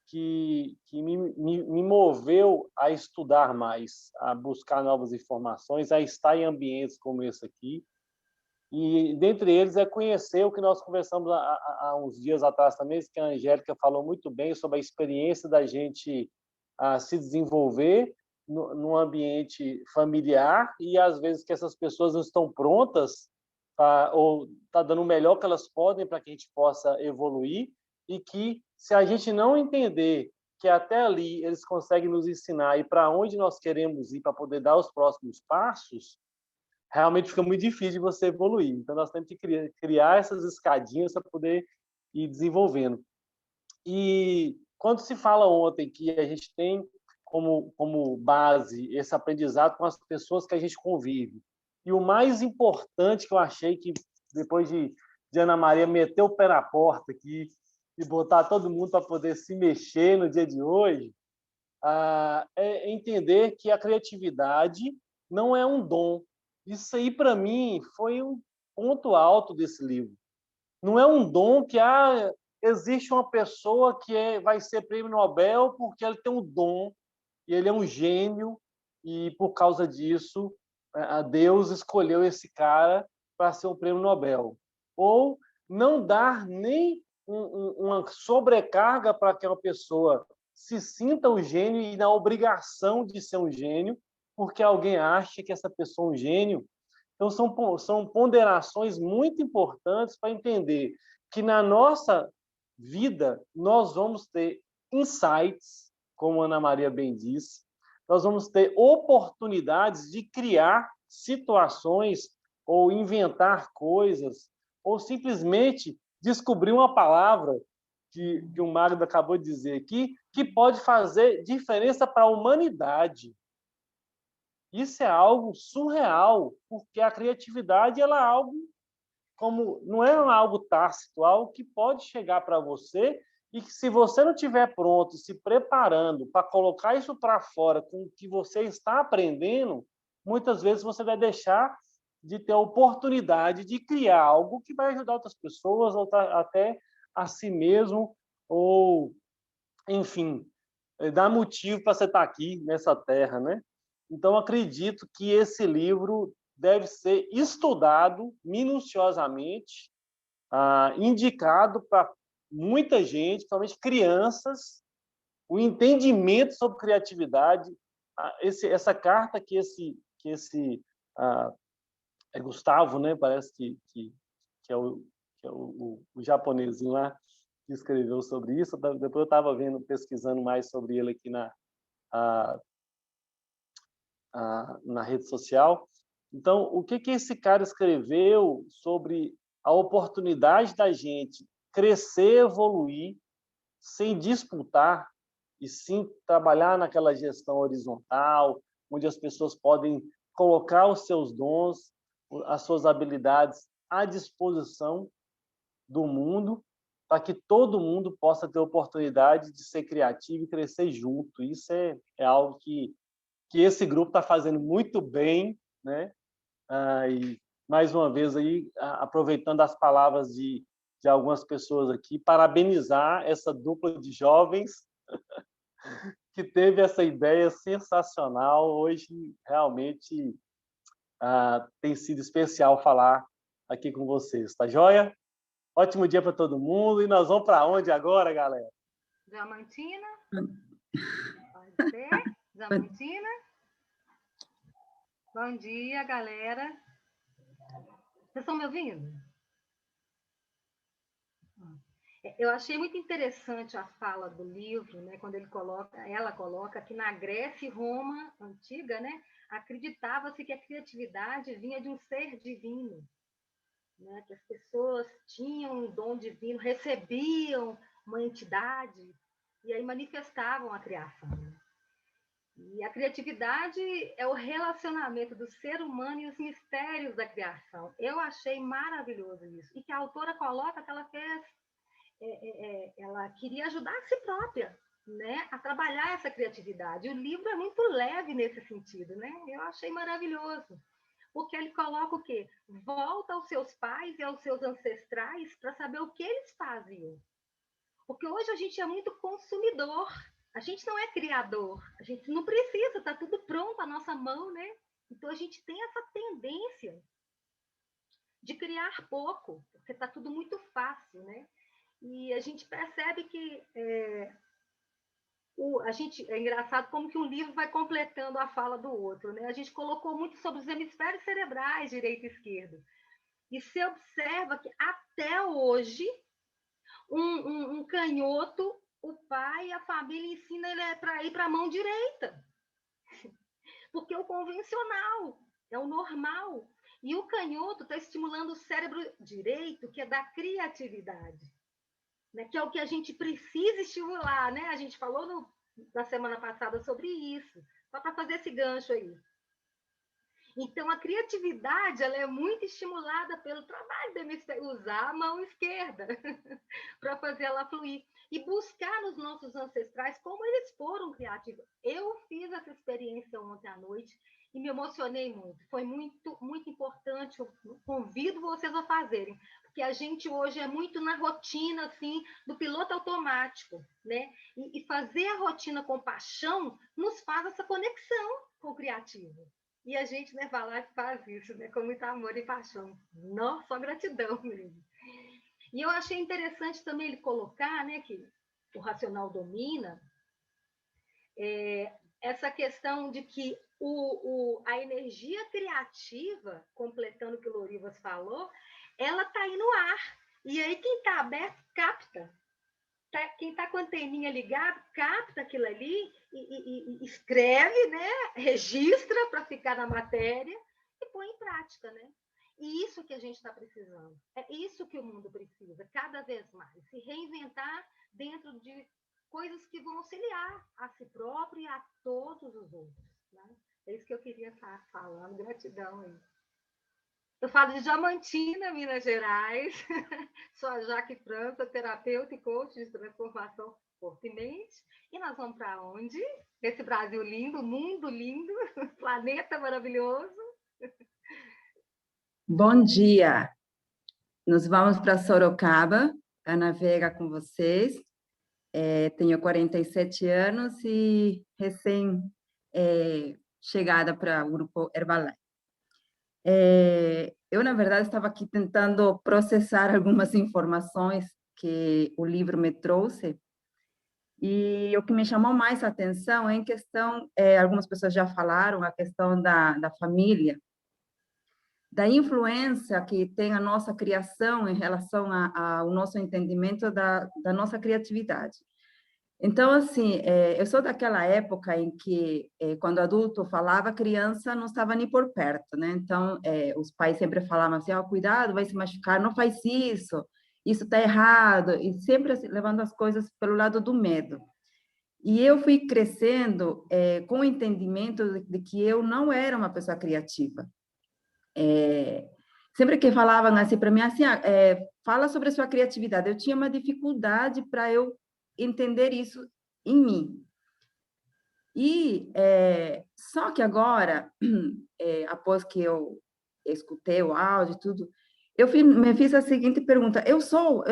que me moveu a estudar mais, a buscar novas informações, a estar em ambientes como esse aqui. E, dentre eles, é conhecer o que nós conversamos há uns dias atrás também, que a Angélica falou muito bem sobre a experiência da gente se desenvolver num ambiente familiar e, às vezes, que essas pessoas não estão prontas ou está dando o melhor que elas podem para que a gente possa evoluir e que, se a gente não entender que até ali eles conseguem nos ensinar e para onde nós queremos ir para poder dar os próximos passos, realmente fica muito difícil de você evoluir. Então, nós temos que criar essas escadinhas para poder ir desenvolvendo. E quando se fala ontem que a gente tem como base esse aprendizado com as pessoas que a gente convive, e o mais importante que eu achei que, depois de Ana Maria meter o pé na porta aqui e botar todo mundo para poder se mexer no dia de hoje, é entender que a criatividade não é um dom. Isso aí, para mim, foi um ponto alto desse livro. Não é um dom que existe uma pessoa que vai ser prêmio Nobel porque ele tem um dom e ele é um gênio e, por causa disso, Deus escolheu esse cara para ser um prêmio Nobel. Ou não dar nem uma sobrecarga para que uma pessoa se sinta um gênio e na obrigação de ser um gênio, porque alguém acha que essa pessoa é um gênio. Então, são ponderações muito importantes para entender que na nossa vida nós vamos ter insights, como a Ana Maria bem disse, nós vamos ter oportunidades de criar situações ou inventar coisas, ou simplesmente descobrir uma palavra que o Magno acabou de dizer aqui, que pode fazer diferença para a humanidade. Isso é algo surreal, porque a criatividade ela é algo como não é algo tácito, algo que pode chegar para você e que, se você não estiver pronto, se preparando para colocar isso para fora com o que você está aprendendo, muitas vezes você vai deixar de ter a oportunidade de criar algo que vai ajudar outras pessoas, ou até a si mesmo, ou, enfim, dar motivo para você estar aqui nessa terra, né? Então, acredito que esse livro deve ser estudado minuciosamente, indicado para muita gente, principalmente crianças, o entendimento sobre criatividade. Essa carta que esse é Gustavo, né? Parece que é o japonesinho lá que escreveu sobre isso. Depois eu estava pesquisando mais sobre ele aqui na rede social. Então, o que esse cara escreveu sobre a oportunidade da gente crescer, evoluir, sem disputar, e sim trabalhar naquela gestão horizontal, onde as pessoas podem colocar os seus dons, as suas habilidades à disposição do mundo, para que todo mundo possa ter oportunidade de ser criativo e crescer junto. Isso é algo que esse grupo está fazendo muito bem, né? E, mais uma vez, aí, aproveitando as palavras de algumas pessoas aqui, parabenizar essa dupla de jovens que teve essa ideia sensacional. Hoje, realmente, tem sido especial falar aqui com vocês, tá joia? Ótimo dia para todo mundo. E nós vamos para onde agora, galera? Diamantina? Pode ser? Diamantina? Bom dia, galera. Vocês estão me ouvindo? Eu achei muito interessante a fala do livro, né, quando ela coloca que na Grécia e Roma antiga, né, acreditava-se que a criatividade vinha de um ser divino, né, que as pessoas tinham um dom divino, recebiam uma entidade e aí manifestavam a criação. E a criatividade é o relacionamento do ser humano e os mistérios da criação. Eu achei maravilhoso isso. E que a autora coloca que ela fez, ela queria ajudar a si própria, né, a trabalhar essa criatividade. O livro é muito leve nesse sentido, né? Eu achei maravilhoso. Porque ele coloca o quê? Volta aos seus pais e aos seus ancestrais para saber o que eles faziam. Porque hoje a gente é muito consumidor. A gente não é criador, a gente não precisa, está tudo pronto à nossa mão, né? Então a gente tem essa tendência de criar pouco, porque está tudo muito fácil, né? E a gente percebe que é engraçado como que um livro vai completando a fala do outro, né? A gente colocou muito sobre os hemisférios cerebrais, direito e esquerdo. E se observa que até hoje um canhoto, o pai e a família ensina ele para ir para a mão direita. Porque o convencional é o normal. E o canhoto está estimulando o cérebro direito, que é da criatividade, né? Que é o que a gente precisa estimular, né? A gente falou na semana passada sobre isso, só para fazer esse gancho aí. Então, a criatividade ela é muito estimulada pelo trabalho de usar a mão esquerda para fazer ela fluir. E buscar nos nossos ancestrais como eles foram criativos. Eu fiz essa experiência ontem à noite e me emocionei muito. Foi muito, muito importante. Eu convido vocês a fazerem. Porque a gente hoje é muito na rotina, assim, do piloto automático, né? E fazer a rotina com paixão nos faz essa conexão com o criativo. E a gente, né, vai lá e faz isso, né, com muito amor e paixão. Nossa, só gratidão mesmo. E eu achei interessante também ele colocar, né, que o racional domina essa questão de que a energia criativa, completando o que o Lorivas falou, ela está aí no ar. E aí quem está aberto capta. Quem está com a anteninha ligada, capta aquilo ali e escreve, né? Registra para ficar na matéria e põe em prática, né? E isso que a gente está precisando. É isso que o mundo precisa, cada vez mais. Se reinventar dentro de coisas que vão auxiliar a si próprio e a todos os outros, né? É isso que eu queria estar falando. Gratidão aí. Eu falo de Diamantina, Minas Gerais. Sou a Jaque França, terapeuta e coach de transformação corpo e mente. E nós vamos para onde? Nesse Brasil lindo, mundo lindo, planeta maravilhoso. Bom dia! Nós vamos para Sorocaba, Ana Veiga com vocês. Tenho 47 anos e chegada para o grupo Herbalife. Eu, na verdade, estava aqui tentando processar algumas informações que o livro me trouxe, e o que me chamou mais a atenção é em questão, algumas pessoas já falaram, a questão da família, da influência que tem a nossa criação em relação ao nosso entendimento da nossa criatividade. Então, assim, eu sou daquela época em que, quando adulto falava, criança não estava nem por perto, né? Então, os pais sempre falavam assim, cuidado, vai se machucar, não faz isso está errado, e sempre assim, levando as coisas pelo lado do medo. E eu fui crescendo com o entendimento de que eu não era uma pessoa criativa. Sempre que falavam assim para mim, assim, fala sobre a sua criatividade, eu tinha uma dificuldade para eu entender isso em mim. E só que agora, após que eu escutei o áudio e tudo, me fiz a seguinte pergunta: eu sou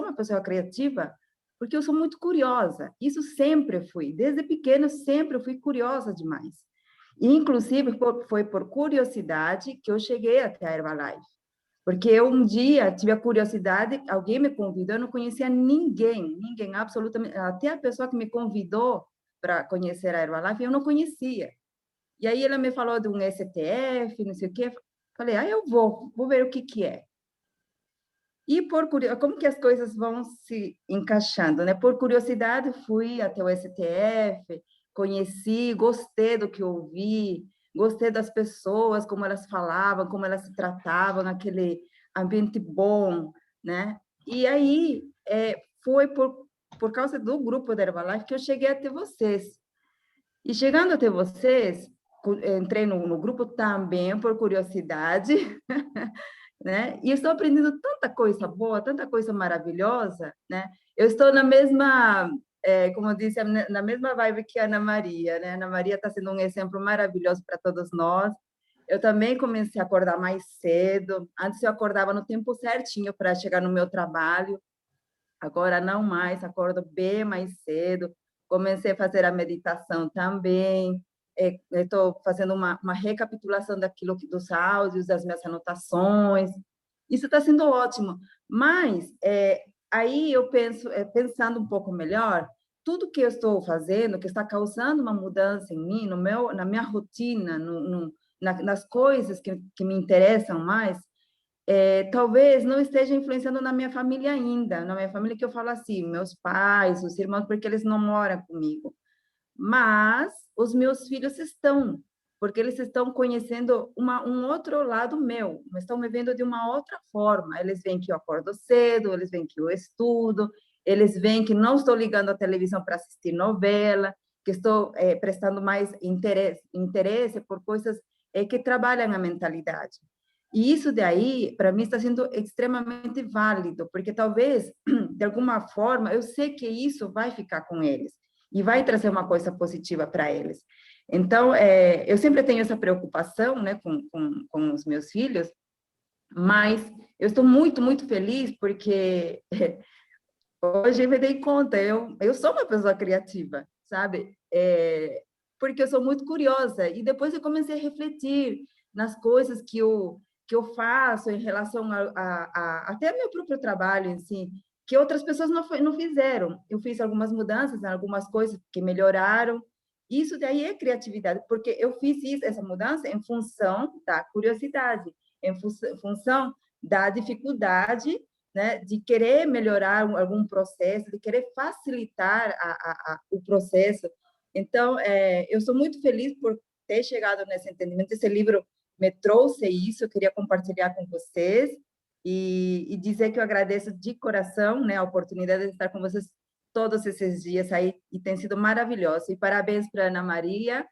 uma pessoa criativa porque eu sou muito curiosa. Isso sempre fui, desde pequena sempre fui curiosa demais. E, inclusive, foi por curiosidade que eu cheguei até a Herbalife. Porque eu um dia tive a curiosidade, alguém me convidou, eu não conhecia ninguém, absolutamente, até a pessoa que me convidou para conhecer a Herbalife, eu não conhecia. E aí ela me falou de um STF, não sei o quê, falei, eu vou ver o que é. E como que as coisas vão se encaixando, né? Por curiosidade, fui até o STF, conheci, gostei do que ouvi, gostei das pessoas, como elas falavam, como elas se tratavam, aquele ambiente bom, né? E aí, foi por causa do grupo da Herbalife que eu cheguei até vocês. E chegando até vocês, entrei no grupo também por curiosidade, né? E estou aprendendo tanta coisa boa, tanta coisa maravilhosa, né? Eu estou na mesma... como eu disse, na mesma vibe que a Ana Maria, né? A Ana Maria está sendo um exemplo maravilhoso para todos nós. Eu também comecei a acordar mais cedo. Antes eu acordava no tempo certinho para chegar no meu trabalho. Agora não mais, acordo bem mais cedo. Comecei a fazer a meditação também. Estou fazendo uma recapitulação dos áudios, das minhas anotações. Isso está sendo ótimo. Mas aí eu penso, pensando um pouco melhor, tudo que eu estou fazendo, que está causando uma mudança em mim, na minha rotina, nas coisas que me interessam mais, talvez não esteja influenciando na minha família ainda, na minha família que eu falo assim, meus pais, os irmãos, porque eles não moram comigo. Mas os meus filhos estão, porque eles estão conhecendo um outro lado meu, estão me vendo de uma outra forma. Eles veem que eu acordo cedo, eles veem que eu estudo, eles veem que não estou ligando a televisão para assistir novela, que estou prestando mais interesse por coisas que trabalham a mentalidade. E isso daí, para mim, está sendo extremamente válido, porque talvez, de alguma forma, eu sei que isso vai ficar com eles e vai trazer uma coisa positiva para eles. Então, eu sempre tenho essa preocupação, né, com os meus filhos, mas eu estou muito, muito feliz porque hoje eu me dei conta, eu sou uma pessoa criativa, sabe? Porque eu sou muito curiosa e depois eu comecei a refletir nas coisas que eu faço em relação até meu próprio trabalho em si, que outras pessoas não fizeram. Eu fiz algumas mudanças, algumas coisas que melhoraram. Isso daí é criatividade, porque eu fiz essa mudança em função da curiosidade, em função da dificuldade, né, de querer melhorar algum processo, de querer facilitar o processo. Então, eu sou muito feliz por ter chegado nesse entendimento. Esse livro me trouxe isso, eu queria compartilhar com vocês e dizer que eu agradeço de coração, né, a oportunidade de estar com vocês todos esses dias aí, e tem sido maravilhoso. E parabéns para Ana Maria,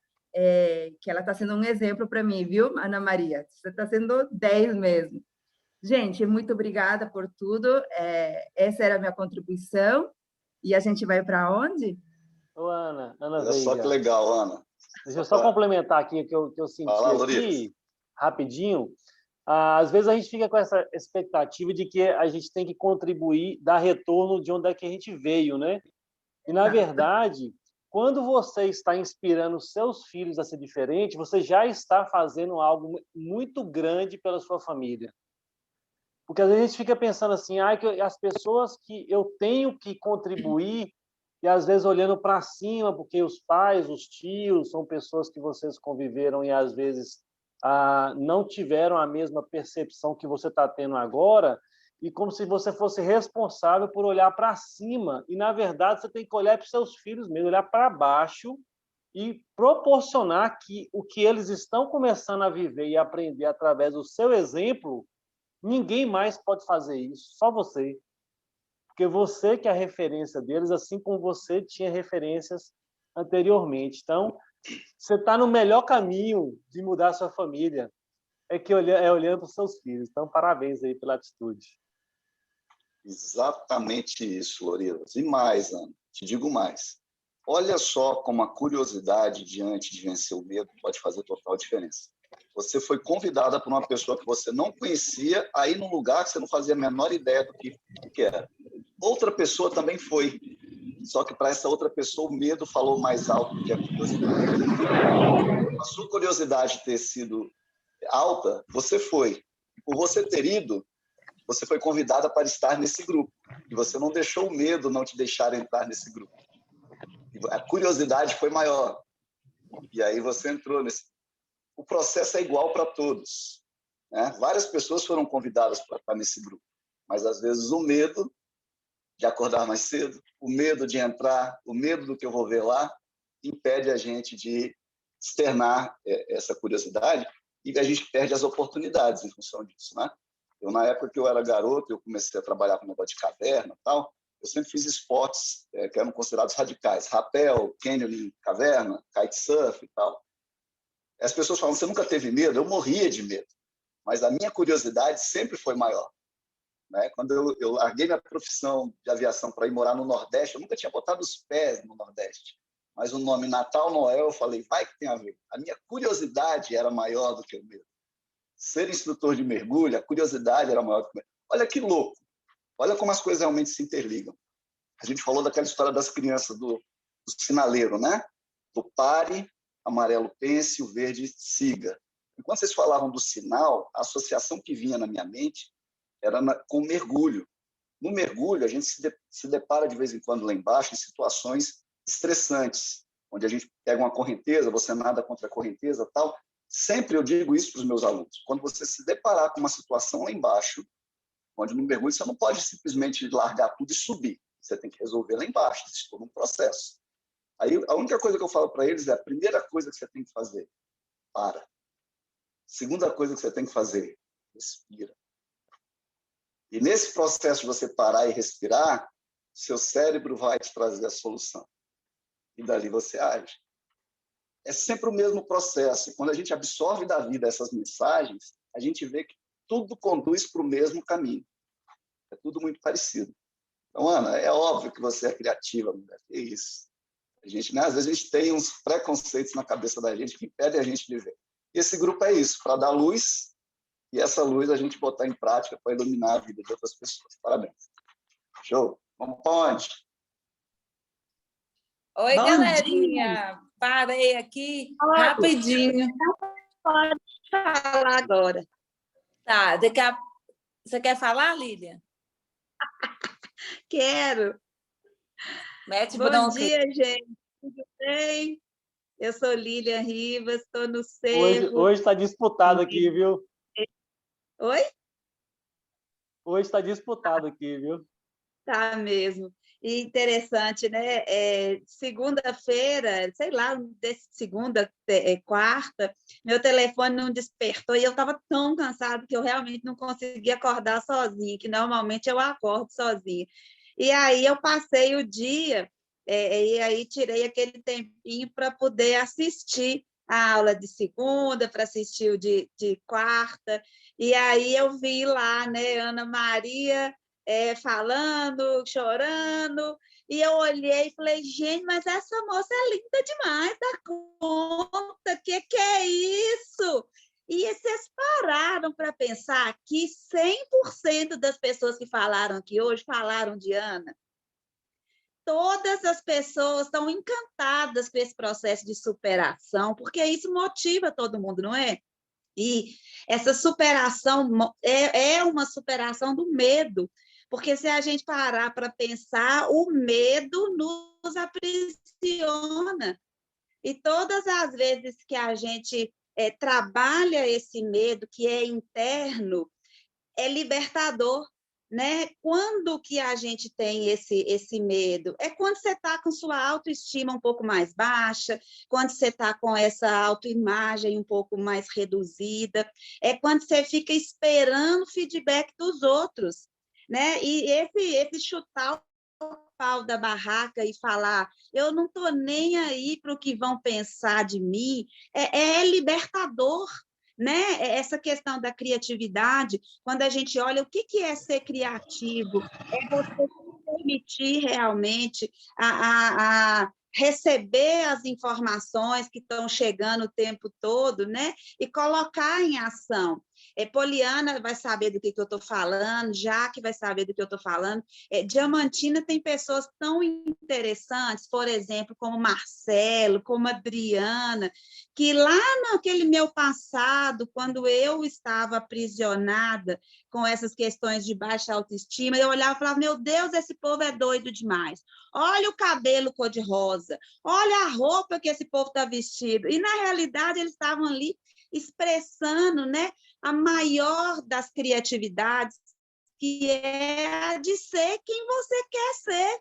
que ela está sendo um exemplo para mim, viu, Ana Maria? Você está sendo 10 mesmo. Gente, muito obrigada por tudo. Essa era a minha contribuição. E a gente vai para onde? Ô, Ana Olha só que Veiga. legal, Ana. Deixa eu só complementar aqui o que eu senti aqui, rapidinho. Às vezes a gente fica com essa expectativa de que a gente tem que contribuir, dar retorno de onde é que a gente veio, né? E, na verdade, quando você está inspirando seus filhos a ser diferente, você já está fazendo algo muito grande pela sua família. Porque às vezes a gente fica pensando assim, que as pessoas que eu tenho que contribuir, e às vezes olhando para cima, porque os pais, os tios, são pessoas que vocês conviveram e às vezes não tiveram a mesma percepção que você está tendo agora, e como se você fosse responsável por olhar para cima. E, na verdade, você tem que olhar para os seus filhos mesmo, olhar para baixo e proporcionar que o que eles estão começando a viver e aprender através do seu exemplo, ninguém mais pode fazer isso, só você. Porque você que é a referência deles, assim como você tinha referências anteriormente. Então, você está no melhor caminho de mudar a sua família, olhando para os seus filhos. Então, parabéns aí pela atitude. Exatamente isso, Lorilas. E mais, Ana, te digo mais. Olha só como a curiosidade diante de vencer o medo pode fazer total diferença. Você foi convidada por uma pessoa que você não conhecia a ir num lugar que você não fazia a menor ideia do que era. Outra pessoa também foi, só que para essa outra pessoa o medo falou mais alto do que a curiosidade. A sua curiosidade ter sido alta, você foi. Por você ter ido, você foi convidada para estar nesse grupo. E você não deixou o medo não te deixar entrar nesse grupo. A curiosidade foi maior. E aí você entrou nesse. O processo é igual para todos, né? Várias pessoas foram convidadas para estar nesse grupo, mas às vezes o medo de acordar mais cedo, o medo de entrar, o medo do que eu vou ver lá, impede a gente de externar essa curiosidade e a gente perde as oportunidades em função disso, né? Eu, na época que eu era garoto, eu comecei a trabalhar com negócio de caverna e tal, eu sempre fiz esportes que eram considerados radicais, rapel, canyoning, caverna, kitesurf e tal. As pessoas falam, você nunca teve medo? Eu morria de medo, mas a minha curiosidade sempre foi maior, né? Quando eu larguei minha profissão de aviação para ir morar no Nordeste, eu nunca tinha botado os pés no Nordeste, mas o nome Natal Noel, eu falei, vai que tem a ver. A minha curiosidade era maior do que o medo. Ser instrutor de mergulho, a curiosidade era maior do que o medo. Olha que louco, olha como as coisas realmente se interligam. A gente falou daquela história das crianças, do sinaleiro, né? Do pare, amarelo pense, o verde siga. Enquanto vocês falavam do sinal, a associação que vinha na minha mente era com o mergulho. No mergulho, a gente se depara de vez em quando lá embaixo em situações estressantes, onde a gente pega uma correnteza, você nada contra a correnteza, tal. Sempre eu digo isso para os meus alunos. Quando você se deparar com uma situação lá embaixo, onde no mergulho você não pode simplesmente largar tudo e subir. Você tem que resolver lá embaixo, existe todo um processo. Aí, a única coisa que eu falo para eles é a primeira coisa que você tem que fazer, para. Segunda coisa que você tem que fazer, respira. E nesse processo de você parar e respirar, seu cérebro vai te trazer a solução. E dali você age. É sempre o mesmo processo. Quando a gente absorve da vida essas mensagens, a gente vê que tudo conduz para o mesmo caminho. É tudo muito parecido. Então, Ana, é óbvio que você é criativa, mulher. É isso. A gente, né, às vezes a gente tem uns preconceitos na cabeça da gente que impedem a gente de ver. E esse grupo é isso, para dar luz, e essa luz a gente botar em prática para iluminar a vida de outras pessoas. Parabéns. Show. Vamos para onde? Oi, galerinha. Parei aqui rapidinho. Pode falar agora. Tá, você quer falar, Lília? Quero. Mete Bom bronca. dia, gente. Tudo bem? Eu sou Lília Rivas, estou no Cerro. Hoje está disputado aqui, viu? Oi? Hoje está disputado aqui, viu? Tá mesmo. E interessante, né? Segunda-feira, sei lá, segunda, quarta, meu telefone não despertou e eu estava tão cansada que eu realmente não conseguia acordar sozinha, que normalmente eu acordo sozinha. E aí eu passei o dia, e aí tirei aquele tempinho para poder assistir a aula de segunda para assistir o de quarta, e aí eu vi lá, né, Ana Maria falando, chorando, e eu olhei e falei, gente, mas essa moça é linda demais da conta, que é isso? E vocês pararam para pensar que 100% das pessoas que falaram aqui hoje falaram de Ana? Todas as pessoas estão encantadas com esse processo de superação, porque isso motiva todo mundo, não é? E essa superação é uma superação do medo, porque se a gente parar para pensar, o medo nos aprisiona. E todas as vezes que a gente trabalha esse medo, que é interno, é libertador, né? Quando que a gente tem esse medo? É quando você está com sua autoestima um pouco mais baixa, quando você está com essa autoimagem um pouco mais reduzida, é quando você fica esperando o feedback dos outros, né? E esse chutar o pau da barraca e falar, eu não estou nem aí para o que vão pensar de mim, é libertador, né? Essa questão da criatividade, quando a gente olha o que é ser criativo, é você se permitir realmente a receber as informações que estão chegando o tempo todo, né? E colocar em ação. Poliana vai saber do que eu estou falando, Jaque vai saber do que eu estou falando. Diamantina tem pessoas tão interessantes, por exemplo, como Marcelo, como Adriana, que lá naquele meu passado, quando eu estava aprisionada com essas questões de baixa autoestima, eu olhava e falava, meu Deus, esse povo é doido demais. Olha o cabelo cor-de-rosa, olha a roupa que esse povo está vestido. E, na realidade, eles estavam ali expressando, né, a maior das criatividades, que é a de ser quem você quer ser,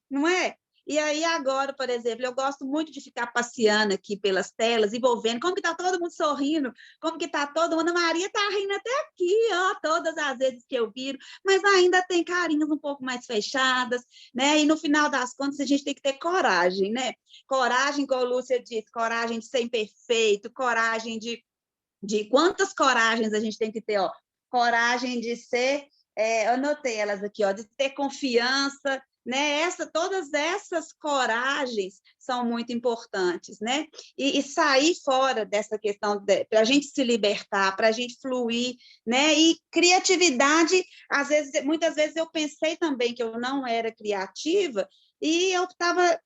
não é? E aí, agora, por exemplo, eu gosto muito de ficar passeando aqui pelas telas e vou vendo como que está todo mundo sorrindo, como que está todo mundo. A Maria está rindo até aqui, ó, todas as vezes que eu viro, mas ainda tem carinhas um pouco mais fechadas, né? E no final das contas, a gente tem que ter coragem, né? Coragem, como a Lúcia disse, coragem de ser imperfeito, coragem de quantas coragens a gente tem que ter, ó? Coragem de ser, eu anotei elas aqui, ó, de ter confiança, né? Todas essas coragens são muito importantes, né? E sair fora dessa questão para a gente se libertar, para a gente fluir, né? E criatividade, às vezes, muitas vezes eu pensei também que eu não era criativa e eu estava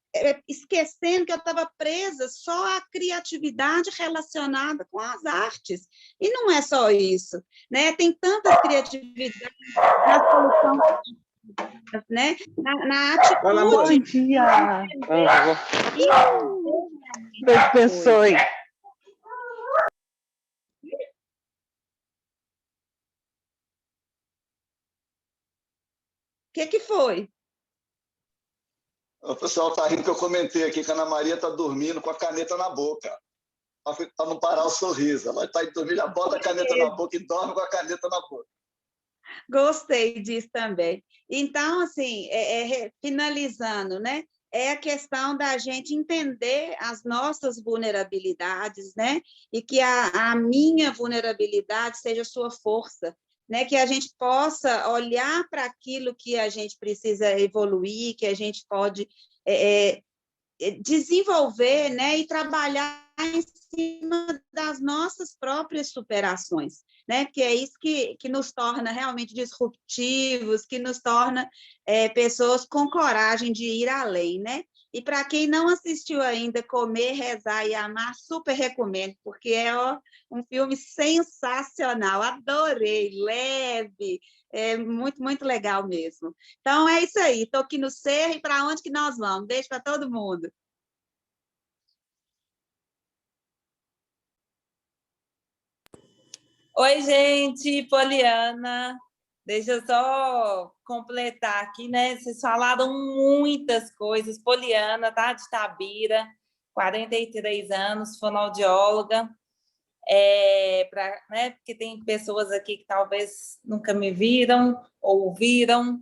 esquecendo que eu estava presa só à criatividade relacionada com as artes. E não é só isso, né? Tem tantas criatividades na solução, né? Na atitude. Olá, bom dia! Deus abençoe. O que foi? O pessoal está rindo que eu comentei aqui que a Ana Maria está dormindo com a caneta na boca, para não parar o sorriso. Ela está dormindo, já bota a caneta na boca e dorme com a caneta na boca. Gostei disso também. Então, assim, finalizando, né? É a questão da gente entender as nossas vulnerabilidades, né? E que a minha vulnerabilidade seja sua força, né? Que a gente possa olhar para aquilo que a gente precisa evoluir, que a gente pode desenvolver, né? E trabalhar em cima das nossas próprias superações, né? Que é isso que nos torna realmente disruptivos, que nos torna pessoas com coragem de ir além, né? E para quem não assistiu ainda, Comer, Rezar e Amar, super recomendo, porque é um filme sensacional, adorei, leve, muito, muito legal mesmo. Então, é isso aí, estou aqui no Cerro e para onde que nós vamos? Beijo para todo mundo. Oi, gente, Poliana. Deixa eu só completar aqui, né? Vocês falaram muitas coisas. Poliana, tá? De Itabira, 43 anos, fonoaudióloga. Né? Porque tem pessoas aqui que talvez nunca me viram ou ouviram.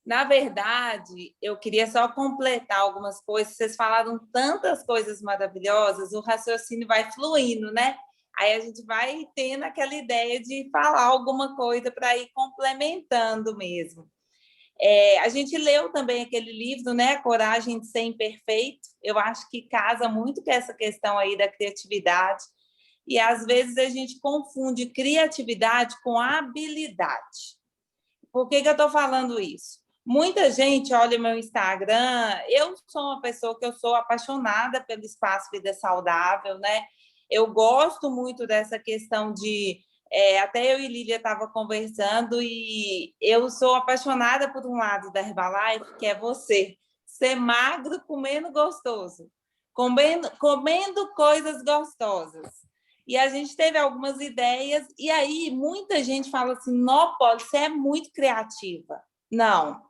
Na verdade, eu queria só completar algumas coisas. Vocês falaram tantas coisas maravilhosas, o raciocínio vai fluindo, né? Aí a gente vai tendo aquela ideia de falar alguma coisa para ir complementando mesmo. A gente leu também aquele livro, né? Coragem de Ser Imperfeito. Eu acho que casa muito com essa questão aí da criatividade. E às vezes a gente confunde criatividade com habilidade. Por que eu estou falando isso? Muita gente olha meu Instagram. Eu sou uma pessoa que eu sou apaixonada pelo espaço Vida Saudável, né? Eu gosto muito dessa questão de... até eu e Lília estava conversando e eu sou apaixonada por um lado da Herbalife, que é você. Ser magro comendo gostoso. Comendo coisas gostosas. E a gente teve algumas ideias, e aí muita gente fala assim, não, Poli, você é muito criativa. Não,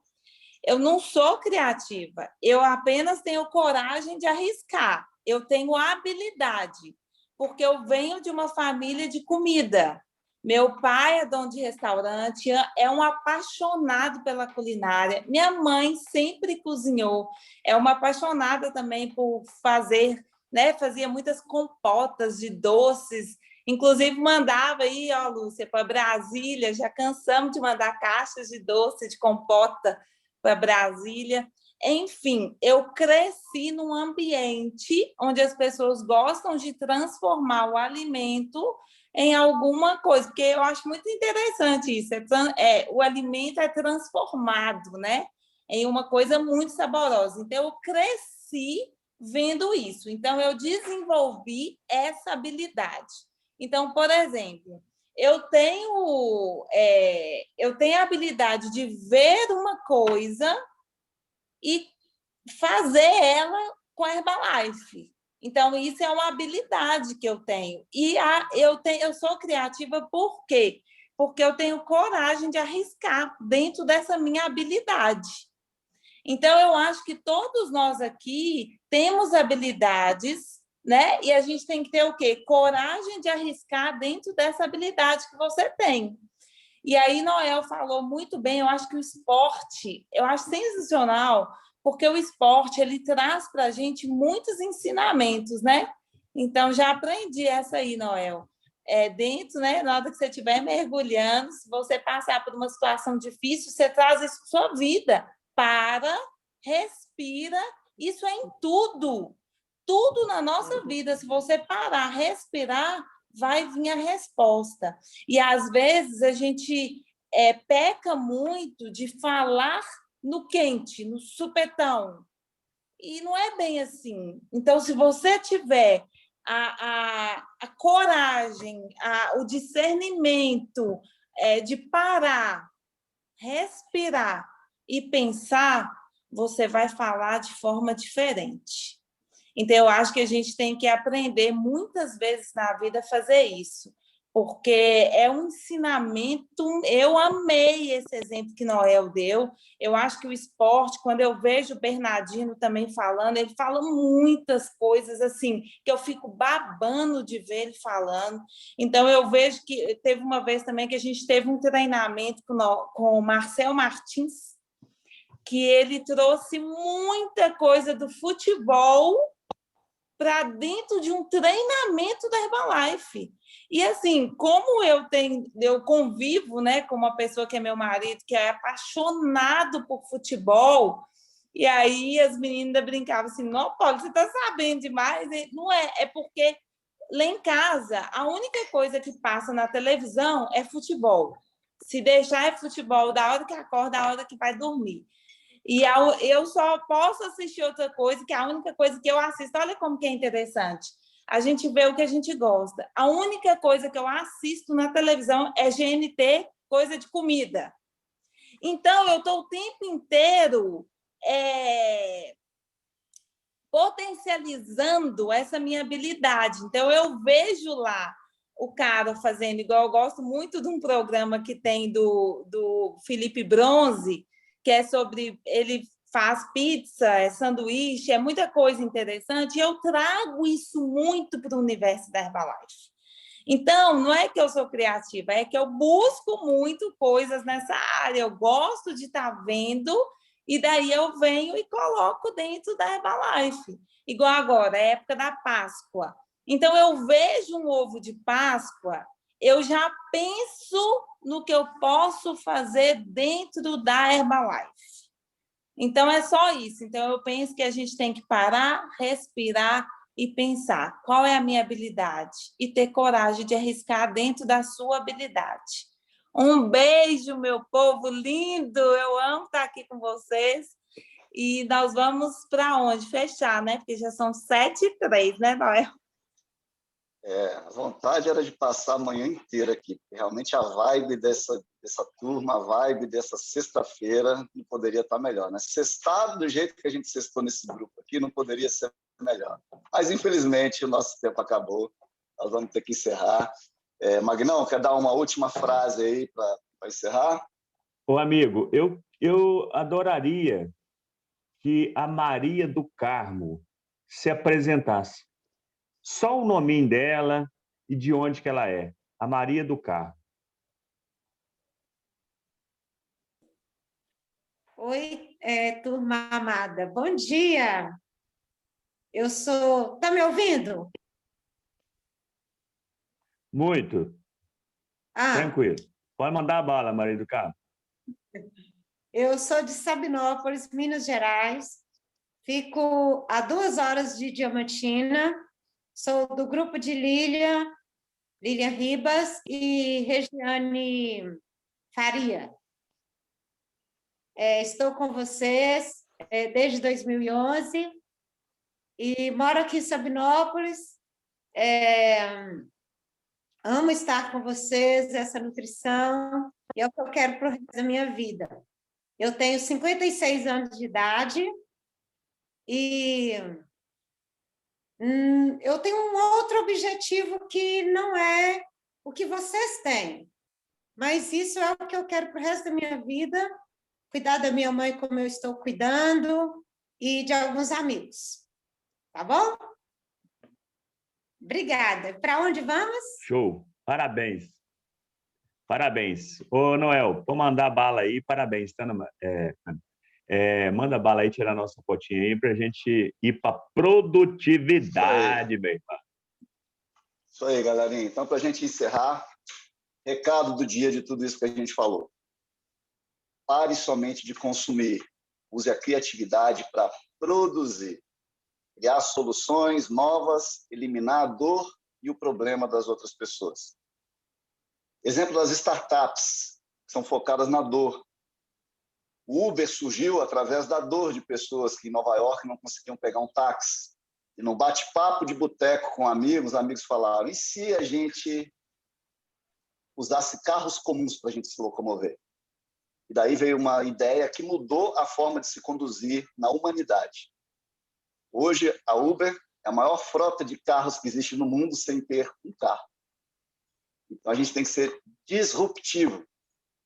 eu não sou criativa, eu apenas tenho coragem de arriscar, eu tenho habilidade, porque eu venho de uma família de comida. Meu pai é dono de restaurante, é um apaixonado pela culinária, minha mãe sempre cozinhou, é uma apaixonada também por fazer... né? Fazia muitas compotas de doces, inclusive mandava aí, ó, Lúcia, para Brasília, já cansamos de mandar caixas de doce, de compota para Brasília. Enfim, eu cresci num ambiente onde as pessoas gostam de transformar o alimento em alguma coisa, porque eu acho muito interessante isso, o alimento é transformado, né? Em uma coisa muito saborosa. Então, eu cresci vendo isso. Então, eu desenvolvi essa habilidade. Então, por exemplo, eu tenho a habilidade de ver uma coisa e fazer ela com a Herbalife. Então, isso é uma habilidade que eu tenho. E eu sou criativa por quê? Porque eu tenho coragem de arriscar dentro dessa minha habilidade. Então, eu acho que todos nós aqui temos habilidades, né? E a gente tem que ter o quê? Coragem de arriscar dentro dessa habilidade que você tem. E aí, Noel falou muito bem, eu acho que o esporte, eu acho sensacional, porque o esporte, ele traz para a gente muitos ensinamentos, né? Então, já aprendi essa aí, Noel. Dentro, né? Na hora que você estiver mergulhando, se você passar por uma situação difícil, você traz isso para sua vida. Para, respira, isso é em tudo na nossa vida. Se você parar, respirar, vai vir a resposta. E às vezes a gente peca muito de falar no quente, no supetão, e não é bem assim. Então, se você tiver a coragem, o discernimento de parar, respirar e pensar, você vai falar de forma diferente. Então, eu acho que a gente tem que aprender muitas vezes na vida a fazer isso, porque é um ensinamento. Eu amei esse exemplo que Noel deu. Eu acho que o esporte, quando eu vejo o Bernardino também falando, ele fala muitas coisas assim, que eu fico babando de ver ele falando. Então, eu vejo que teve uma vez também que a gente teve um treinamento com o Marcel Martins, que ele trouxe muita coisa do futebol para dentro de um treinamento da Herbalife. E assim, como eu convivo, né, com uma pessoa que é meu marido, que é apaixonado por futebol, e aí as meninas brincavam assim, não, Paulo, você está sabendo demais? Não é porque lá em casa, a única coisa que passa na televisão é futebol. Se deixar é futebol da hora que acorda, da hora que vai dormir. E eu só posso assistir outra coisa, que é a única coisa que eu assisto. Olha como que é interessante. A gente vê o que a gente gosta. A única coisa que eu assisto na televisão é GNT, coisa de comida. Então, eu estou o tempo inteiro potencializando essa minha habilidade. Então, eu vejo lá o cara fazendo, igual eu gosto muito de um programa que tem do Felipe Bronze, que é sobre... Ele faz pizza, sanduíche, muita coisa interessante, e eu trago isso muito para o universo da Herbalife. Então, não é que eu sou criativa, é que eu busco muito coisas nessa área. Eu gosto de estar vendo, e daí eu venho e coloco dentro da Herbalife. Igual agora, é época da Páscoa. Então, eu vejo um ovo de Páscoa, eu já penso no que eu posso fazer dentro da Herbalife. Então, é só isso. Então, eu penso que a gente tem que parar, respirar e pensar qual é a minha habilidade e ter coragem de arriscar dentro da sua habilidade. Um beijo, meu povo lindo! Eu amo estar aqui com vocês. E nós vamos para onde? Fechar, né? Porque já são 7h03, né, Noel? A vontade era de passar a manhã inteira aqui, porque realmente a vibe dessa turma, a vibe dessa sexta-feira não poderia estar melhor, né? Sextar do jeito que a gente sextou nesse grupo aqui não poderia ser melhor. Mas, infelizmente, o nosso tempo acabou, nós vamos ter que encerrar. Magnão, quer dar uma última frase aí para encerrar? Ô, amigo, eu adoraria que a Maria do Carmo se apresentasse. Só o nominho dela e de onde que ela é. A Maria do Carmo. Oi, turma amada. Bom dia. Eu sou... Tá me ouvindo? Muito. Tranquilo. Pode mandar a bala, Maria do Carmo. Eu sou de Sabinópolis, Minas Gerais. Fico a 2 horas de Diamantina. Sou do grupo de Lilian Ribas e Regiane Faria. Estou com vocês desde 2011 e moro aqui em Sabinópolis. Amo estar com vocês, essa nutrição, e é o que eu quero para o resto da minha vida. Eu tenho 56 anos de idade e eu tenho um outro objetivo que não é o que vocês têm, mas isso é o que eu quero para o resto da minha vida, cuidar da minha mãe como eu estou cuidando e de alguns amigos. Tá bom? Obrigada. Para onde vamos? Show. Parabéns. Parabéns. Ô, Noel, vou mandar bala aí. Parabéns. Tá manda bala aí, tirar a nossa fotinha aí para a gente ir para produtividade, meu irmão. Isso aí, galerinha. Então, para a gente encerrar, recado do dia de tudo isso que a gente falou. Pare somente de consumir. Use a criatividade para produzir. Criar soluções novas, eliminar a dor e o problema das outras pessoas. Exemplo das startups, que são focadas na dor. O Uber surgiu através da dor de pessoas que em Nova York não conseguiam pegar um táxi. E num bate-papo de boteco com amigos, falaram, e se a gente usasse carros comuns para a gente se locomover? E daí veio uma ideia que mudou a forma de se conduzir na humanidade. Hoje, a Uber é a maior frota de carros que existe no mundo sem ter um carro. Então, a gente tem que ser disruptivo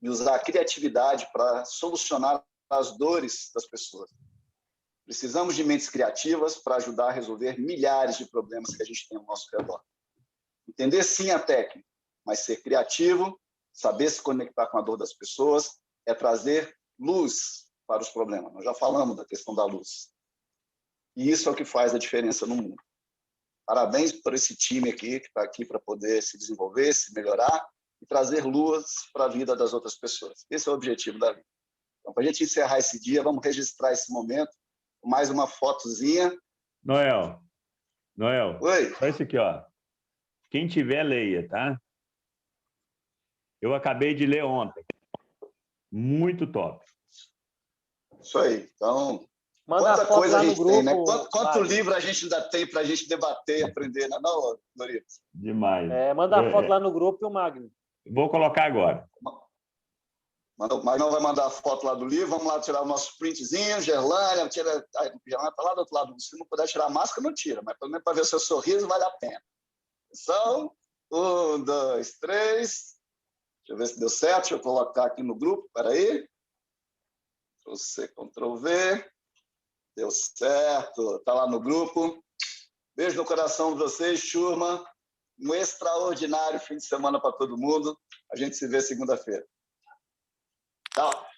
e usar a criatividade para solucionar as dores das pessoas. Precisamos de mentes criativas para ajudar a resolver milhares de problemas que a gente tem ao nosso redor. Entender, sim, a técnica, mas ser criativo, saber se conectar com a dor das pessoas, é trazer luz para os problemas. Nós já falamos da questão da luz. E isso é o que faz a diferença no mundo. Parabéns por esse time aqui, que está aqui para poder se desenvolver, se melhorar e trazer luz para a vida das outras pessoas. Esse é o objetivo da vida. Então, para a gente encerrar esse dia, vamos registrar esse momento com mais uma fotozinha. Noel. Oi. Só isso aqui, ó. Quem tiver, leia, tá? Eu acabei de ler ontem. Muito top. Isso aí. Então, manda quanta coisa a gente grupo, tem, né? Quanto livro a gente ainda tem para a gente debater e aprender, não, Dorito? Demais. Manda a foto lá no grupo e o Magno. Vou colocar agora. O Magnão vai mandar a foto lá do livro, vamos lá tirar o nosso printzinho, Gerlânia está lá do outro lado. Se não puder tirar a máscara, não tira, mas pelo menos para ver o seu sorriso vale a pena. Então, 1, 2, 3. Deixa eu ver se deu certo, deixa eu colocar aqui no grupo, peraí. Ctrl+C, Ctrl+V. Deu certo, está lá no grupo. Beijo no coração de vocês, turma. Um extraordinário fim de semana para todo mundo. A gente se vê segunda-feira. Tchau.